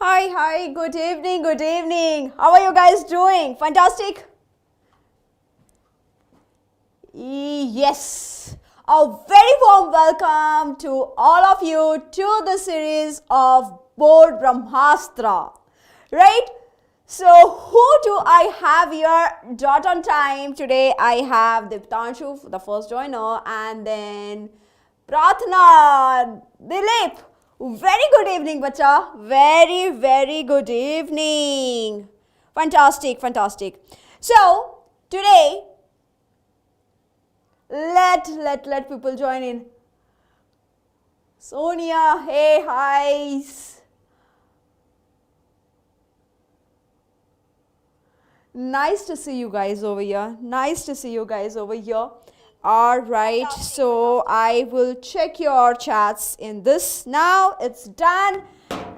Hi, good evening, good evening. How are you guys doing? Fantastic? Yes, a very warm welcome to all of you to the series of Board Brahmastra, right? So, who do I have here? Dot on time. Today I have Diptanshu, the first joiner, and then Prathna, Dilip. Very good evening, bacha. Very good evening. Fantastic. So, today let people join in. Sonia, hey, hi. Nice to see you guys over here. All right, so I will check your chats in this now. It's done.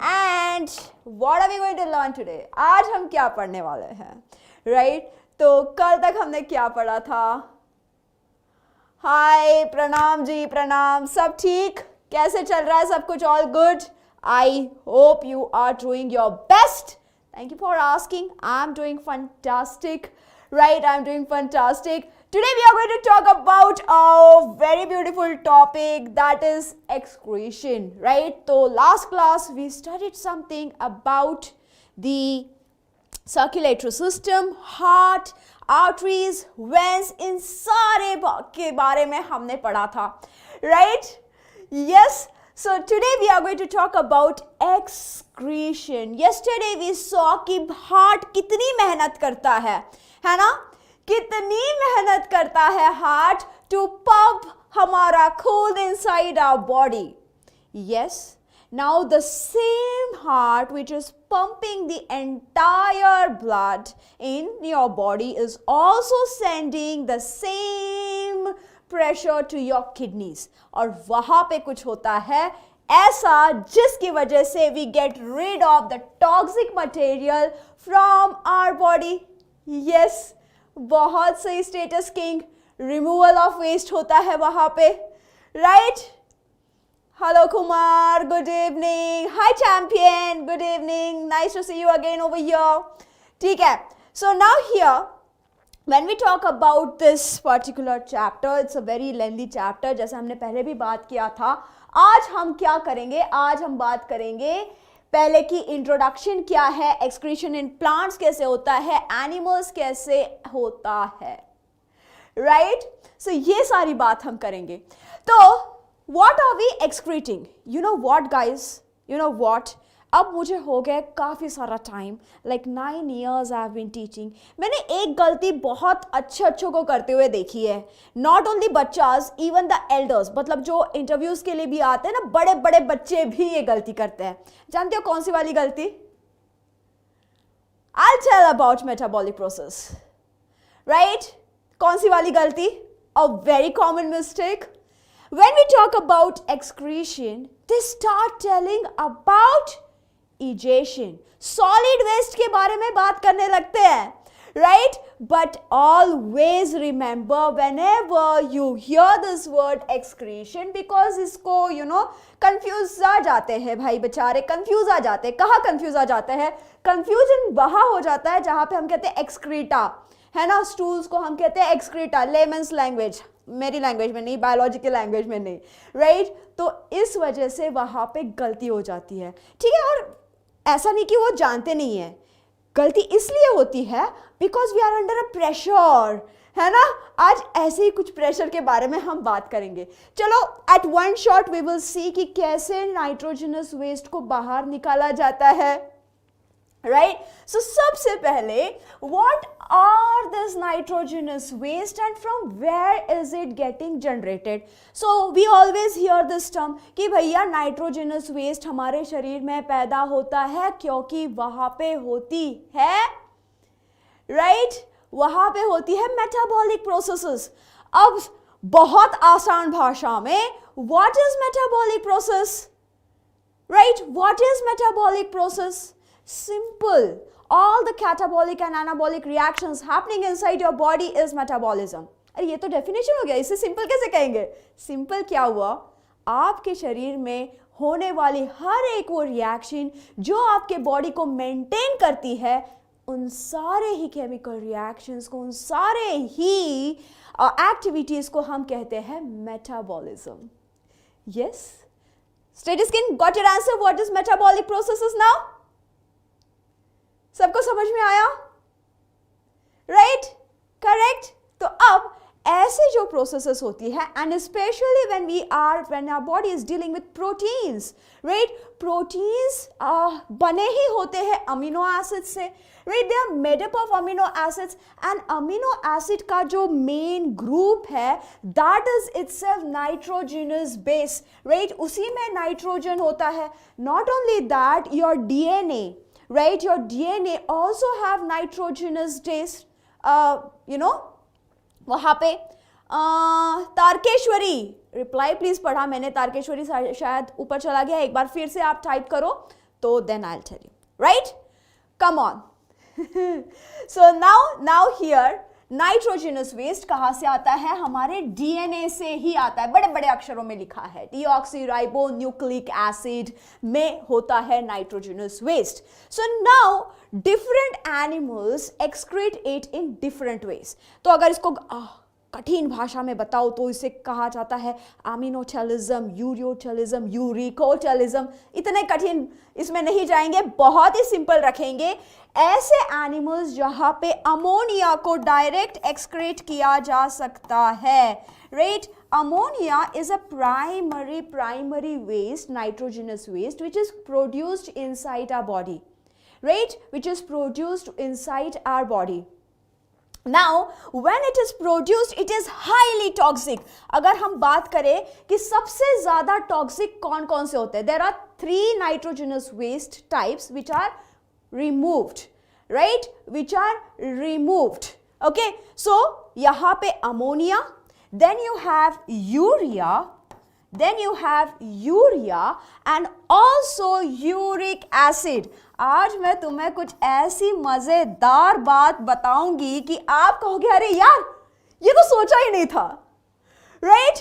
And what are we going to learn today? आज हम क्या पढ़ने वाले हैं, right? तो कल तक हमने क्या पढ़ा था? हाय प्रणाम जी, प्रणाम. सब ठीक? कैसे चल रहा है सब कुछ? All good? I hope you are doing your best. Thank you for asking. I'm doing fantastic. Right, I'm doing fantastic. Today we are going to talk about a very beautiful topic, that is excretion. Right? So last class we studied something about the circulatory system, heart, arteries, veins. इन सारे के बारे में हमने पढ़ा था. Right? Yes. So today we are going to talk about excretion. Yesterday we saw कि heart कितनी मेहनत करता है ना? कितनी मेहनत करता है heart to pump हमारा खून inside our body. Yes. Now the same heart which is pumping the entire blood in your body is also sending the same pressure to your kidneys. और वहाँ पे कुछ होता है ऐसा जिसकी वजह से we get rid of the toxic material from our body. Yes, बहुत सही status king. Removal of waste होता है वहाँ पे, right? Hello Kumar, good evening. Hi champion, good evening. Nice to see you again over here. ठीक है. So now here, when we talk about this particular chapter, it's a very lengthy chapter. जैसे हमने पहले भी बात किया था. आज हम क्या करेंगे? आज हम बात करेंगे पहले की इंट्रोडक्शन क्या है, एक्सक्रीशन इन प्लांट्स कैसे होता है, एनिमल्स कैसे होता है, राइट? सो ये सारी बात हम करेंगे. तो what are we excreting? You know what guys? You know what? अब मुझे हो गया काफ़ी सारा time, like 9 years I have been teaching. मैंने एक गलती बहुत अच्छों को करते हुए देखी है. नॉट ओनली बच्चास, इवन द एल्डर्स. मतलब जो इंटरव्यूज़ के लिए भी आते हैं ना, बड़े बड़े बच्चे भी ये गलती करते हैं. जानते हो कौन सी वाली गलती? I tell about metabolic process, right? कौन सी वाली गलती? A very common mistake. When we talk about excretion, they start telling about egestion. Solid waste के बारे में बात करने लगते हैं, right? But always remember whenever you hear this word excretion, because इसको confuse आ जाते हैं भाई बेचारे, confuse आ जाते हैं. कहाँ confuse आ जाते हैं? Confusion वहाँ हो जाता है जहाँ पे हम कहते हैं excreta, है ना? स्टूल्स को हम कहते हैं एक्सक्रीटा, लेमन्स लैंग्वेज, मेरी लैंग्वेज में नहीं, बायोलॉजिकल लैंग्वेज में नहीं, राइट? तो इस वजह से वहाँ पे गलती हो जाती है, ठीक है? और ऐसा नहीं कि वो जानते नहीं है, गलती इसलिए होती है because we are under a pressure, है ना? आज ऐसे ही कुछ प्रेशर के बारे में हम बात करेंगे. चलो at one shot we will see कि कैसे नाइट्रोजनस वेस्ट को बाहर निकाला जाता है, right? So सबसे पहले what are this nitrogenous waste and from where is it getting generated? So we always hear this term कि भैया nitrogenous waste हमारे शरीर में पैदा होता है क्योंकि वहाँ पे होती है, right? वहाँ पे होती है metabolic processes. अब बहुत आसान भाषा में what is metabolic process? Right? What is metabolic process? Simple. All the catabolic and anabolic reactions happening inside your body is metabolism. अरे ये तो डेफिनेशन हो गया, इसे सिंपल कैसे कहेंगे? सिंपल क्या हुआ? आपके शरीर में होने वाली हर एक वो रिएक्शन जो आपके बॉडी को मेंटेन करती है, उन सारे ही केमिकल रिएक्शंस को, उन सारे ही एक्टिविटीज को हम कहते हैं metabolism. Yes, steady skin, got your answer? What is metabolic processes now? सबको समझ में आया? Right, correct. तो अब ऐसे जो प्रोसेसेस होती है, and specially when our body is dealing with proteins, right, proteins बने ही होते हैं अमीनो एसिड से, right, they are made up of amino acids, and amino acid का जो मेन ग्रुप है that is itself nitrogenous base, right, उसी में नाइट्रोजन होता है. Not only that, your DNA, right, your DNA also have nitrogenous base, वहां पे Tarkeshwari, reply please पढ़ा मैंने, तारकेश्वरी शायद ऊपर चला गया, एक बार फिर से आप टाइप करो तो then I will tell you, right, come on. So now here nitrogenous waste कहाँ से आता है? हमारे डीएनए से ही आता है. बड़े बड़े अक्षरों में लिखा है, डीऑक्सीराइबो न्यूक्लिक एसिड में होता है nitrogenous waste. So now different animals excrete it in different ways. तो अगर इसको कठिन भाषा में बताओ तो इसे कहा जाता है अमीनोटेलिज्म, यूरियोटेलिज्म, यूरिकोटेलिज्म. इतने कठिन इसमें नहीं जाएंगे, बहुत ही सिंपल रखेंगे. ऐसे एनिमल्स जहां पे अमोनिया को डायरेक्ट एक्सक्रीट किया जा सकता है, right. Ammonia is a primary waste, nitrogenous waste, which is produced inside our body, right, which is produced inside our body. Now, when it is produced, it is highly toxic. अगर हम बात करें कि सबसे ज्यादा टॉक्सिक कौन कौन से होते हैं, there are 3 nitrogenous waste types which are removed, right, which are removed. Okay, so यहाँ पे ammonia, then you have urea, and also uric acid. आज मैं तुम्हें कुछ ऐसी मजेदार बात बताऊंगी कि आप कहोगे अरे यार ये तो सोचा ही नहीं था, राइट.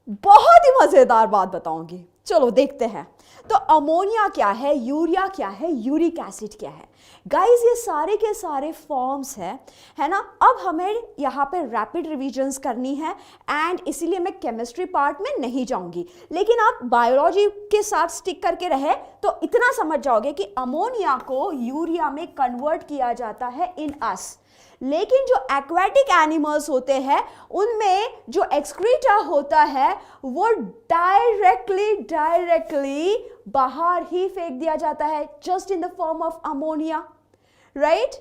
बहुत ही मजेदार बात बताऊंगी, चलो देखते हैं. तो अमोनिया क्या है, यूरिया क्या है, यूरिक एसिड क्या है? गाइस ये सारे के सारे फॉर्म्स है ना. अब हमें यहाँ पे रैपिड रिविजन्स करनी है, एंड इसीलिए मैं केमिस्ट्री पार्ट में नहीं जाऊंगी, लेकिन आप बायोलॉजी के साथ स्टिक करके रहे तो इतना समझ जाओगे कि अमोनिया को यूरिया में कन्वर्ट किया जाता है इन अस. लेकिन जो एक्वेटिक एनिमल्स होते हैं उनमें जो एक्सक्रीटा होता है वो डायरेक्टली बाहर ही फेंक दिया जाता है, just in the form of ammonia, right.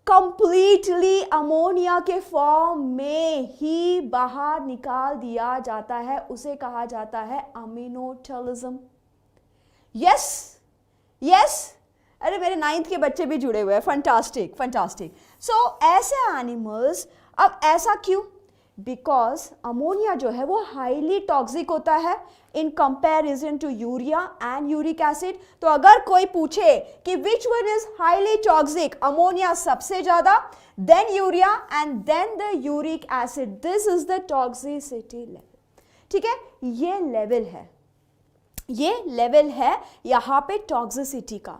Completely ammonia के फॉर्म में ही बाहर निकाल दिया जाता है, उसे कहा जाता है अमीनोटेलिज्म. यस, अरे मेरे 9th के बच्चे भी जुड़े हुए हैं, फंटास्टिक. सो ऐसे एनिमल्स, अब ऐसा क्यों? बिकॉज अमोनिया जो है वो हाईली टॉक्सिक होता है in comparison to urea and uric acid. तो अगर कोई पूछे कि which one is highly toxic, ammonia सबसे ज्यादा, then urea and then the uric acid. This is the toxicity level. ठीक है, ये लेवल है यहाँ पे टॉक्सिसिटी का.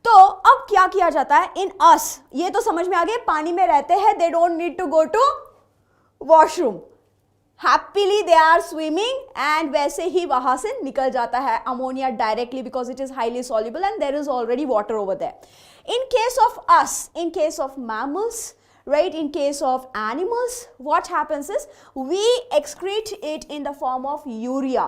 तो अब क्या किया जाता है इन अस, ये तो समझ में आ गया, पानी में रहते हैं, they don't need to go to washroom, happily they are swimming, and वैसे ही वहां से निकल जाता है ammonia directly, because it is highly soluble and there is already water over there. In case of us, in case of mammals, right, in case of animals, what happens is we excrete it in the form of urea.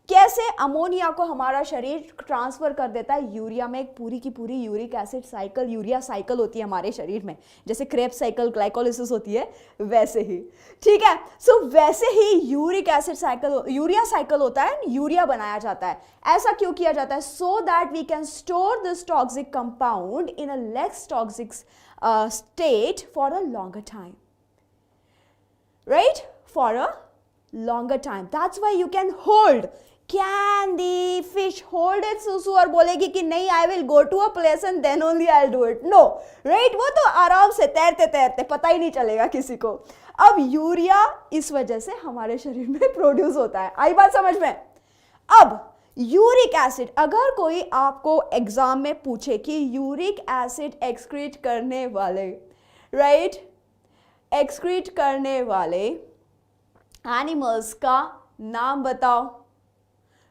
कैसे? Ammonia को हमारा शरीर transfer कर देता है urea में. एक पूरी की पूरी uric acid cycle, urea cycle होती है हमारे शरीर में, जैसे क्रेब्स साइकिल, ग्लाइकोलिसिस होती है, वैसे ही. ठीक है, सो वैसे ही uric acid cycle, urea cycle होता है, यूरिया बनाया जाता है. ऐसा क्यों किया जाता है? So that we can store this toxic compound in a less toxic state for a longer time, right, for a longer time. That's why you can hold. Can the fish hold it? सुसु और बोलेगी कि नहीं, I will go to a place and then only I'll do it. No, right, वो तो आराम से तैरते तैरते पता ही नहीं चलेगा किसी को. अब यूरिया इस वजह से हमारे शरीर में प्रोड्यूस होता है. आई बात समझ में? अब यूरिक एसिड, अगर कोई आपको एग्जाम में पूछे कि यूरिक एसिड एक्सक्रीट करने वाले, राइट, एक्सक्रीट करने वाले एनिमल्स का नाम बताओ,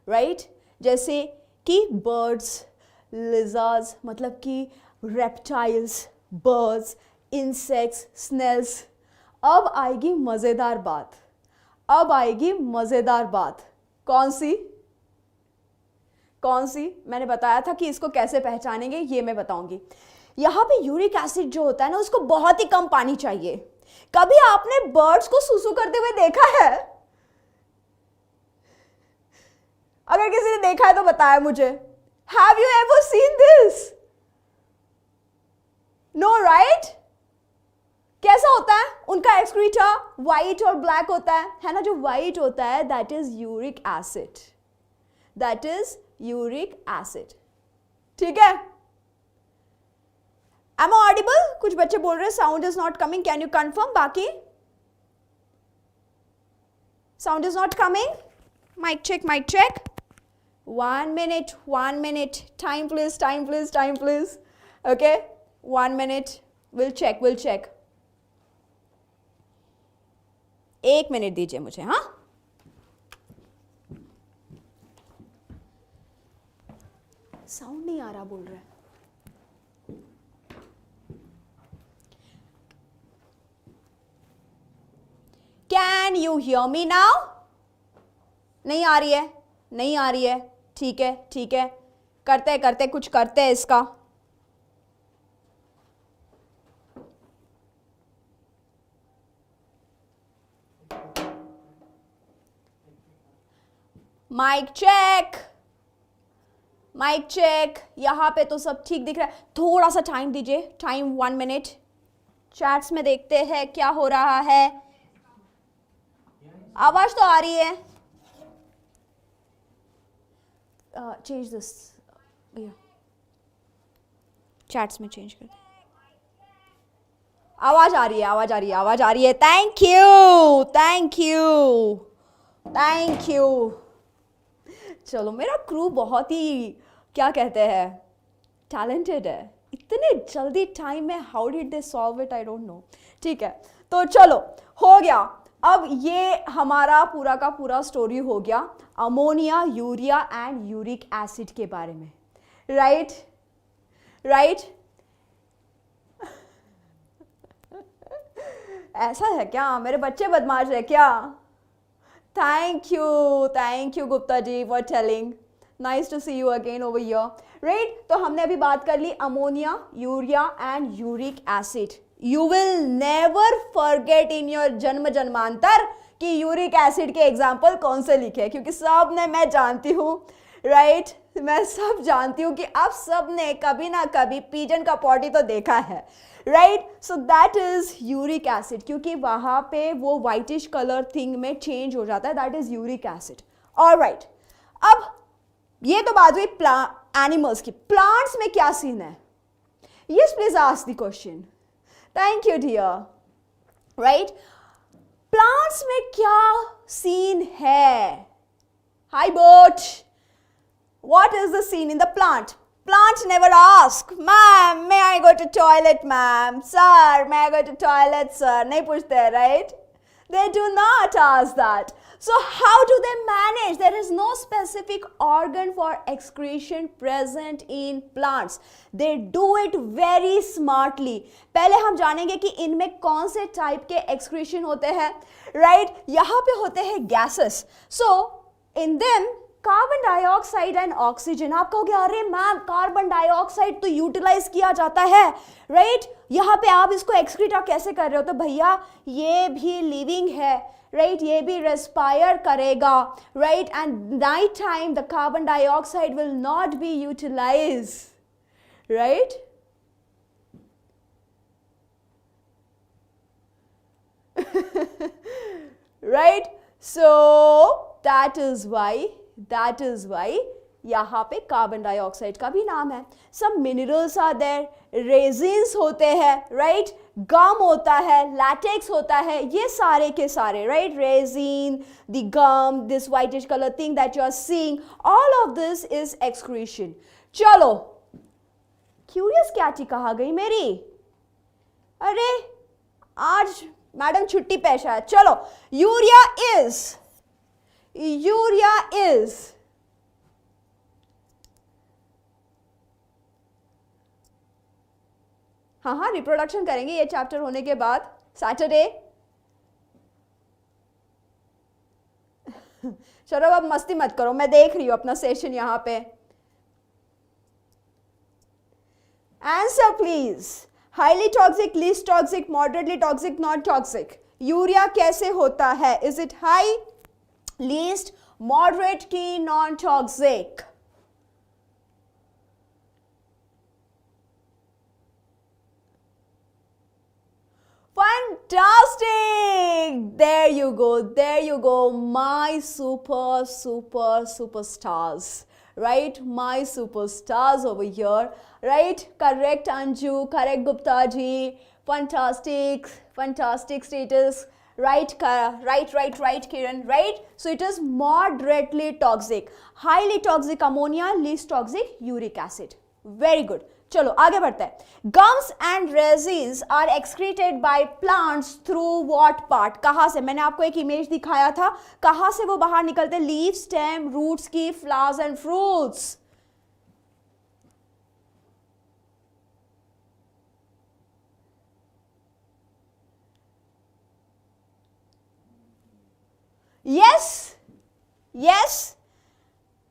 राइट, जैसे कि बर्ड्स, लिजर्ड्स, मतलब कि रेप्टाइल्स, बर्ड्स, इंसेक्ट्स, स्नेल्स। अब आएगी मजेदार बात, अब आएगी मजेदार बात। कौन सी? कौन सी? मैंने बताया था कि इसको कैसे पहचानेंगे, ये मैं बताऊंगी। यहां पे यूरिक एसिड जो होता है ना, उसको बहुत ही कम पानी चाहिए। कभी आपने बर्ड्स को सुसु करते हुए देखा है? अगर किसी ने देखा है तो बताया मुझे। Have you ever seen this? No, right? कैसा होता है उनका एक्सक्रीटा? व्हाइट और ब्लैक होता है ना? जो व्हाइट होता है that is uric acid, that is uric acid. ठीक है? Am I audible? कुछ बच्चे बोल रहे हैं sound is not coming, can you confirm? बाकी sound is not coming? Mic check, mic check. 1 minute, 1 minute, time please, time please, time please. Okay, 1 minute, we'll check, we'll check. 1 minute दीजिए मुझे। हाँ, sound नहीं आ रहा बोल रहे। Can you hear me now? नहीं आ रही है, नहीं आ रही है। ठीक है, ठीक है, करते करते कुछ करते हैं इसका। Mic check, mic check. यहां पे तो सब ठीक दिख रहा है। थोड़ा सा टाइम दीजिए, टाइम 1 minute। चैट्स में देखते हैं क्या हो रहा है। आवाज तो आ रही है। चेंज दिस, चैट्स में चेंज कर। आवाज आ रही है, आवाज आ रही है, आवाज आ रही है। Thank you, thank you, thank you. चलो, मेरा क्रू बहुत ही, क्या कहते हैं, टैलेंटेड है। इतने जल्दी टाइम में how did they solve it, I don't know. ठीक है, तो चलो, हो गया। अब ये हमारा पूरा का पूरा स्टोरी हो गया ammonia, urea and uric acid के बारे में, राइट? राइट? ऐसा है क्या? मेरे बच्चे बदमाश है क्या? Thank you Gupta ji for telling. Nice to see you again over here, right? तो हमने अभी बात कर ली ammonia, urea and uric acid. You will never forget in your जन्म जन्मांतर कि यूरिक एसिड के एग्जाम्पल कौन से लिखे, क्योंकि सब ने, मैं जानती हूँ, राइट, मैं सब जानती हूँ कि आप सब ने कभी ना कभी पिजन का पॉटी तो देखा है, right? So that is uric acid, क्योंकि वहां पे वो व्हाइटिश कलर थिंग में चेंज हो जाता है, that is uric acid. Alright, अब ये तो बात हुई एनिमल्स की। प्लांट्स में क्या सीन है? Yes please ask the question. Thank you dear, right? Plants में क्या सीन है? Hi bot, what is the scene in the plant? Plants never ask, ma'am, may I go to toilet, ma'am? Sir, may I go to toilet, sir? नहीं पूछते, right? They do not ask that. So how do they manage? There is no specific organ for excretion present in plants. They do it very smartly. पहले हम जानेंगे कि इनमें कौन से type के excretion होते हैं, right? यहाँ पे होते हैं gases. So in them carbon dioxide and oxygen. आप कहोगे अरे मैम कार्बन डाइऑक्साइड तो यूटिलाइज किया जाता है, राइट? यहाँ पे आप इसको एक्सक्रीटा कैसे कर रहे हो? तो भैया ये भी लिविंग है, राइट? ये भी रेस्पायर करेगा, right? And night time the carbon dioxide will not be utilize, right? Right? So that is why यहाँ पे कार्बन डाइऑक्साइड का भी नाम है. सब मिनरल्स आर देयर, रेजिन्स होते हैं, राइट, गम होता है, लैटेक्स होता है, ये सारे के सारे, right, resin, the gum, this whitish colour thing that you are seeing, all of this is excretion. चलो, क्यूरियस कैटी कहाँ गई मेरी? अरे आज मैडम छुट्टी पे शायद. चलो, यूरिया इज हाँ, रिप्रोडक्शन करेंगे ये चैप्टर होने के बाद सैटरडे. चलो अब मस्ती मत करो, मैं देख रही हूं अपना सेशन यहां पे. Answer please. Highly toxic, least toxic, moderately toxic, not toxic. Urea कैसे होता है? Is it high, least, moderate की non toxic? Fantastic! There you go, my superstars, right? My superstars over here, right? Correct Anju, correct Gupta ji. Fantastic status, right? Right Kiran, right? So it is moderately toxic, highly toxic ammonia, least toxic uric acid. Very good. चलो आगे बढ़ते हैं. Gums and resins are excreted by plants through what part? कहां से? मैंने आपको एक image दिखाया था, कहां से वो बाहर निकलते? लीव, स्टेम, रूट्स की, flowers and fruits. Yes,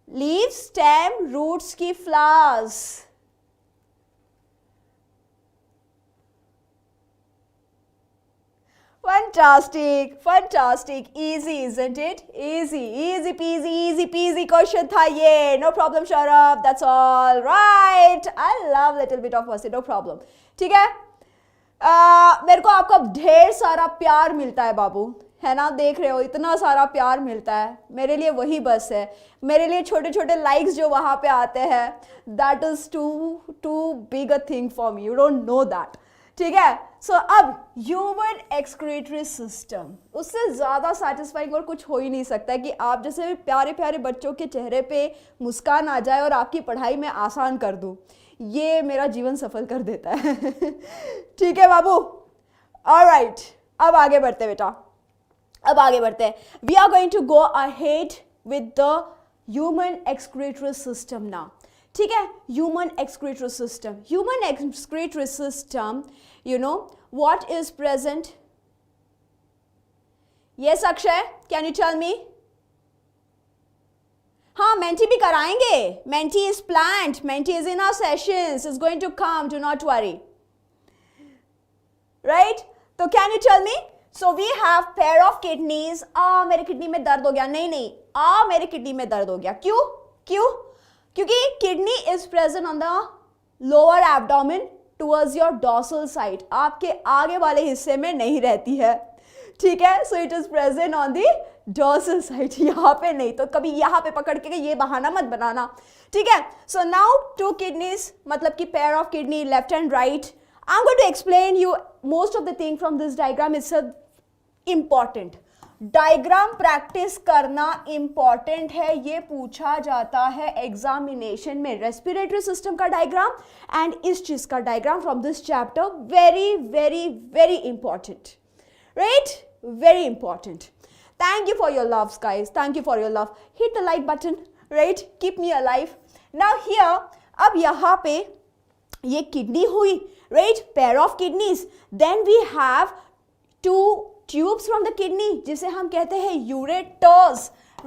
leave, stem, roots की, flowers. Fantastic. Easy, isn't it? Easy peasy question था ये. No problem, Sharab. That's all right. I love little bit of mercy. No problem. ठीक है? मेरे को आपका ढेर सारा प्यार मिलता है बाबू, है ना? देख रहे हो, इतना सारा प्यार मिलता है. मेरे लिए वही बस है. मेरे लिए छोटे छोटे लाइक्स जो वहाँ पे आते हैं, that is too big a thing for me. You don't know that. ठीक है? सो अब ह्यूमन एक्सक्रीटरी सिस्टम, उससे ज़्यादा सेटिस्फाइंग और कुछ हो ही नहीं सकता है कि आप जैसे भी प्यारे प्यारे बच्चों के चेहरे पे मुस्कान आ जाए और आपकी पढ़ाई में आसान कर दूँ. ये मेरा जीवन सफल कर देता है. ठीक है बाबू? ऑलराइट, अब आगे बढ़ते बेटा, अब आगे बढ़ते हैं. We are going to go ahead with the human excretory system now. ठीक है? Human excretory system, you know what is present? Yes Akshay, can you tell me? हाँ, मेंटी भी कराएंगे. Menti is planned, Menti is in our sessions, is going to come, do not worry, right? तो can you tell me? So we have pair of kidneys. मेरे kidney में दर्द हो गया. नहीं, मेरे किडनी में दर्द हो गया. क्यों? क्योंकि kidney is present on the lower abdomen towards your dorsal side. आपके आगे वाले हिस्से में नहीं रहती है. ठीक है? So it is present on the dorsal side. यहाँ पे नहीं. तो कभी यहाँ पे पकड़ के ये बहाना मत बनाना. ठीक है? So now two kidneys, मतलब कि pair of kidney, left and right. I'm going to explain you most of the thing from this diagram. It's important. Diagram practice करना इंपॉर्टेंट है. ये पूछा जाता है एग्जामिनेशन में. रेस्पिरेटरी सिस्टम का डायग्राम एंड इस चीज का diagram from this chapter. Very important, right? Very important. Thank you for your love guys, thank you for your love. Hit the like button, right? Keep me alive. Now here, अब यहाँ पे ये kidney हुई, right? Pair of kidneys. Then we have two tubes from the kidney, जिसे हम कहते हैं ureters,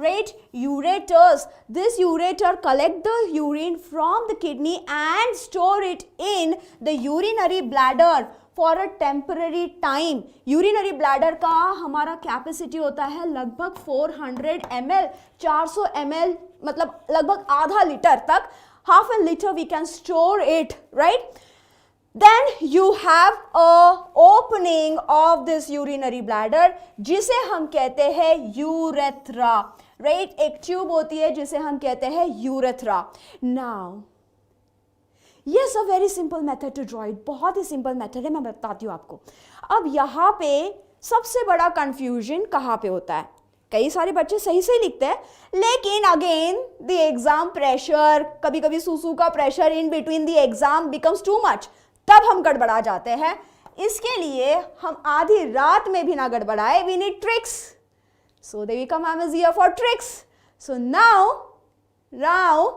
right? Ureters. This ureter collect the urine from the kidney and store it in the urinary bladder for a temporary time. Urinary bladder का हमारा capacity होता है लगभग 400 ml, 400 ml, मतलब लगभग आधा लीटर तक. Half a liter we can store it, right? Then you have a opening of this urinary bladder, जिसे हम कहते हैं urethra, राइट, एक ट्यूब होती है जिसे हम कहते हैं urethra. Now yes, a very simple method to draw it, बहुत ही सिंपल मेथड है, मैं बताती हूँ आपको. अब यहाँ पे सबसे बड़ा कंफ्यूजन कहाँ पे होता है? कई सारे बच्चे सही से लिखते हैं, लेकिन अगेन द एग्जाम प्रेशर, कभी कभी सूसू का pressure in between the exam becomes too much, तब हम गड़बड़ा जाते हैं. इसके लिए हम आधी रात में भी ना गड़बड़ाए, we need tricks, so they become I am here for tricks. So now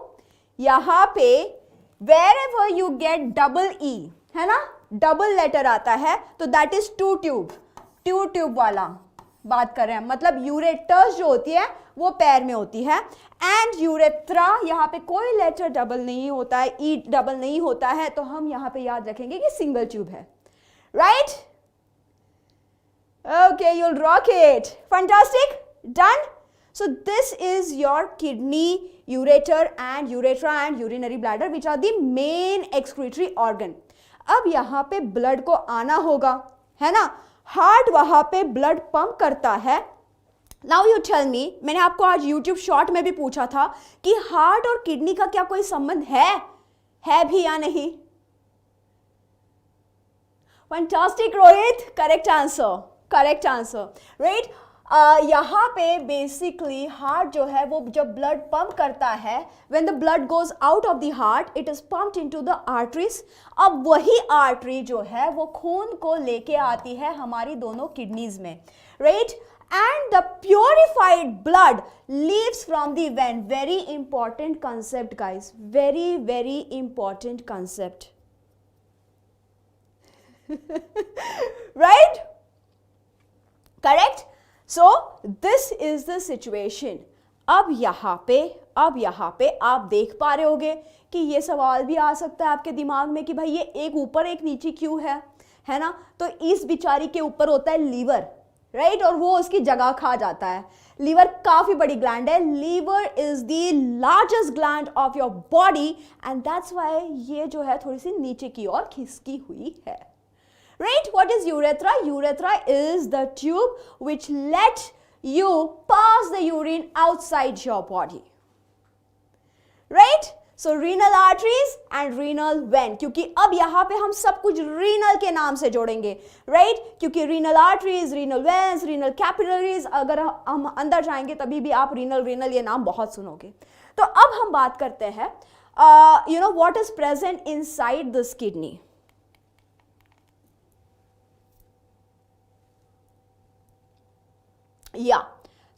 यहाँ पे wherever you get double E, है ना, डबल लेटर आता है, तो दैट इज टू ट्यूब वाला बात कर रहे हैं. मतलब यूरेटस जो होती है वो पैर में होती है, एंड यूरेथ्रा यहाँ पे कोई लेटर डबल नहीं होता है, ई डबल नहीं होता है, तो हम यहाँ पे याद रखेंगे कि सिंगल ट्यूब है. Right, okay, you'll rock it, fantastic, done. So this is your kidney, ureter and urethra and urinary bladder, which are the main excretory organ. अब यहाँ पे ब्लड को आना होगा, है ना, हार्ट वहाँ पे ब्लड पंप करता है. नाउ यू टेल मी, मैंने आपको आज यूट्यूब शॉर्ट में भी पूछा था कि हार्ट और किडनी का क्या कोई संबंध है भी या नहीं? Fantastic Rohit, correct answer, right. यहाँ पे बेसिकली हार्ट जो है वो जब ब्लड पंप करता है, when the blood goes out of the heart it is pumped into the arteries. अब वही आर्टरी जो है वो खून को लेके आती है हमारी दोनों किडनीज में, right, and the purified blood leaves from the when. Very important concept guys, very very important concept, right, correct. So this is the situation. अब यहाँ पे आप देख पा रहे होगे कि ये सवाल भी आ सकता है आपके दिमाग में कि भाई ये एक ऊपर एक नीचे क्यों है ना. तो इस बिचारी के ऊपर होता है लीवर, राइट, और वो उसकी जगह खा जाता है. लीवर काफी बड़ी ग्लैंड है, liver is the largest gland of your body, and that's why ये जो है थोड़ी सी नीचे की ओर खिसकी हुई है. Right? What is urethra? Urethra is the tube which let you pass the urine outside your body. Right? So renal arteries and renal vein. क्योंकि अब यहाँ पे हम सब कुछ renal के नाम से जोड़ेंगे, right? क्योंकि renal arteries, renal veins, renal capillaries, अगर हम अंदर जाएंगे तभी भी आप renal ये नाम बहुत सुनोगे. तो अब हम बात करते हैं, what is present inside this kidney? Yeah.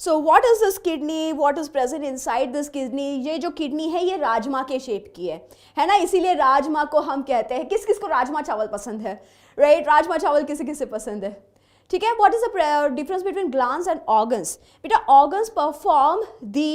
So what is this kidney? What is present inside this kidney? ये जो किडनी है ये राजमा के शेप की है ना, इसीलिए राजमा को हम कहते हैं. किस किस को राजमा चावल पसंद है, राइट? राजमा चावल किसे किसे पसंद है, ठीक है. What is the difference between glands and organs? बेटा, organs perform the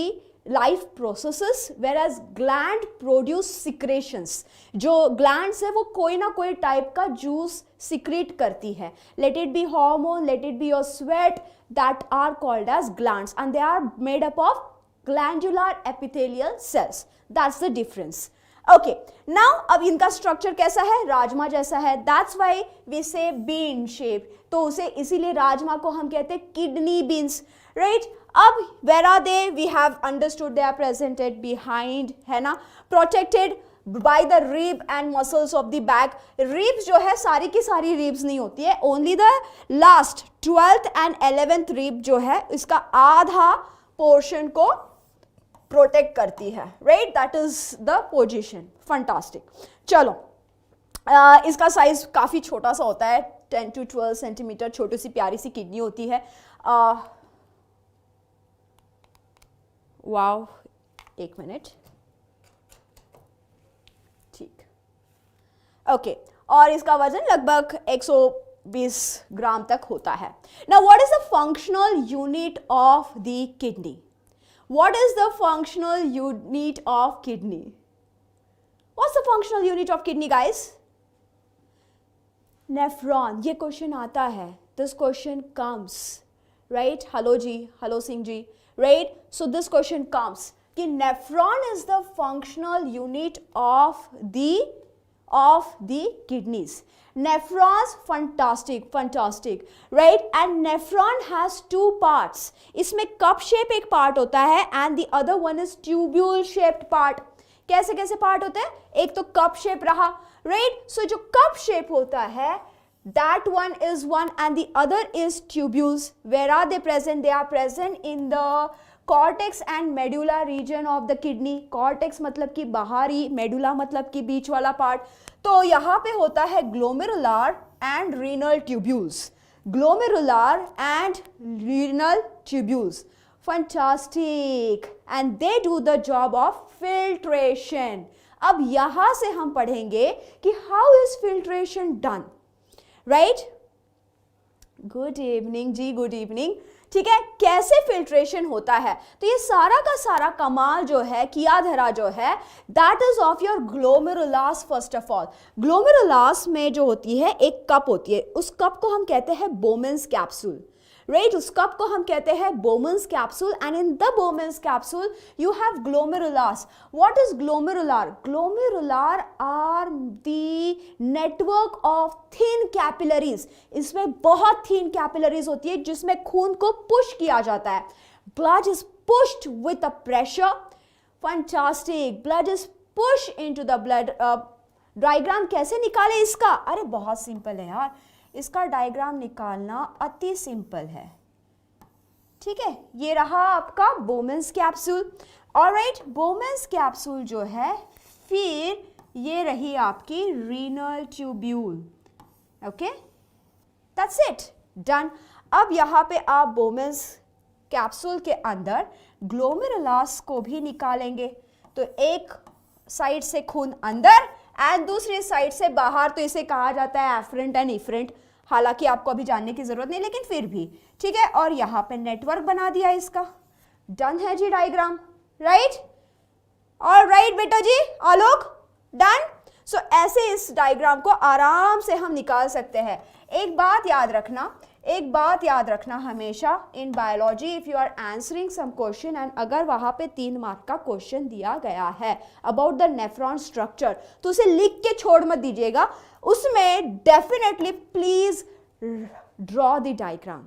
life processes, whereas gland produce secretions. जो glands है वो कोई ना कोई टाइप का जूस सिक्रेट करती है. Let it be hormone, let it be your sweat, that are called as glands, and they are made up of glandular epithelial cells. That's the difference. Okay, now अब इनका structure कैसा है? राजमा जैसा है. That's why we say bean shape. तो उसे इसीलिए राजमा को हम कहते हैं kidney beans, right? अब where are they? We have understood they are presented behind, है ना, protected by the rib and muscles of the back. Ribs जो है सारी की सारी ribs नहीं होती है, only the last 12th and 11th rib जो है इसका आधा portion को protect करती है, right? That is the position. Fantastic. चलो, इसका साइज काफ़ी छोटा सा होता है, 10 to 12 सेंटीमीटर, छोटी सी प्यारी सी किडनी होती है. वाव, एक मिनट, ठीक, ओके. और इसका वजन लगभग 120 ग्राम तक होता है. Now what is the functional unit of the kidney? What is the functional unit of kidney? What's the functional unit of kidney guys? Nephron. ये क्वेश्चन आता है, this question comes, right? Hello ji, hello Singh ji, right? So this question comes कि nephron is the functional unit of the of the kidneys. Nephrons, fantastic, right? And nephron has two parts. इसमें cup shape एक part होता है and the other one is tubule shaped part. कैसे कैसे part होते हैं? एक तो cup shape रहा, right? So जो cup shape होता है, that one is one and the other is tubules. Where are they present? They are present in the cortex and medulla region of the kidney. Cortex मतलब कि बाहरी, medulla मतलब कि बीच वाला part. तो यहाँ पे होता है glomerular and renal tubules. Glomerular and renal tubules. Fantastic. And they do the job of filtration. अब यहाँ से हम पढ़ेंगे कि how is filtration done, right? Good evening ji, good evening. ठीक है, कैसे फिल्ट्रेशन होता है? तो ये सारा का सारा कमाल जो है, किया धरा जो है, that is of your glomerulus. First of all, glomerulus में जो होती है एक कप होती है, उस कप को हम कहते हैं बोमेंस कैप्सूल, राइट? उस कप को हम कहते हैं Bowman's capsule and in the Bowman's capsule you have glomerulus. What is glomerular? Glomerular are the network of thin capillaries. इसमें बहुत थिन कैपिलरीज होती है जिसमें खून को पुश किया जाता है. Blood is pushed with a pressure. Fantastic. Blood is push into the blood. Diagram कैसे निकाले इसका? अरे बहुत सिंपल है यार, इसका डायग्राम निकालना अति सिंपल है. ठीक है, ये रहा आपका बोमेंस कैप्सूल. ऑलराइट, बोमेंस कैप्सूल जो है, फिर ये रही आपकी renal tubule. Okay, that's it, done. अब यहाँ पे आप बोमेंस कैप्सूल के अंदर ग्लोमेरुलास को भी निकालेंगे. तो एक साइड से खून अंदर एंड दूसरी साइड से बाहर. तो इसे कहा जाता है एफरेंट एंड इफरेंट. हालांकि आपको अभी जानने की जरूरत नहीं, लेकिन फिर भी ठीक है. और यहाँ पे नेटवर्क बना दिया इसका. डन है जी डायग्राम, राइट? ऑलराइट बेटा जी, आलोक, डन. सो ऐसे इस डायग्राम को आराम से हम निकाल सकते हैं. एक बात याद रखना हमेशा in biology, if you are answering some question and अगर वहां पे 3 मार्क का क्वेश्चन दिया गया है अबाउट द नेफ्रॉन स्ट्रक्चर, तो उसे लिख के छोड़ मत दीजिएगा. उसमें definitely please draw the diagram.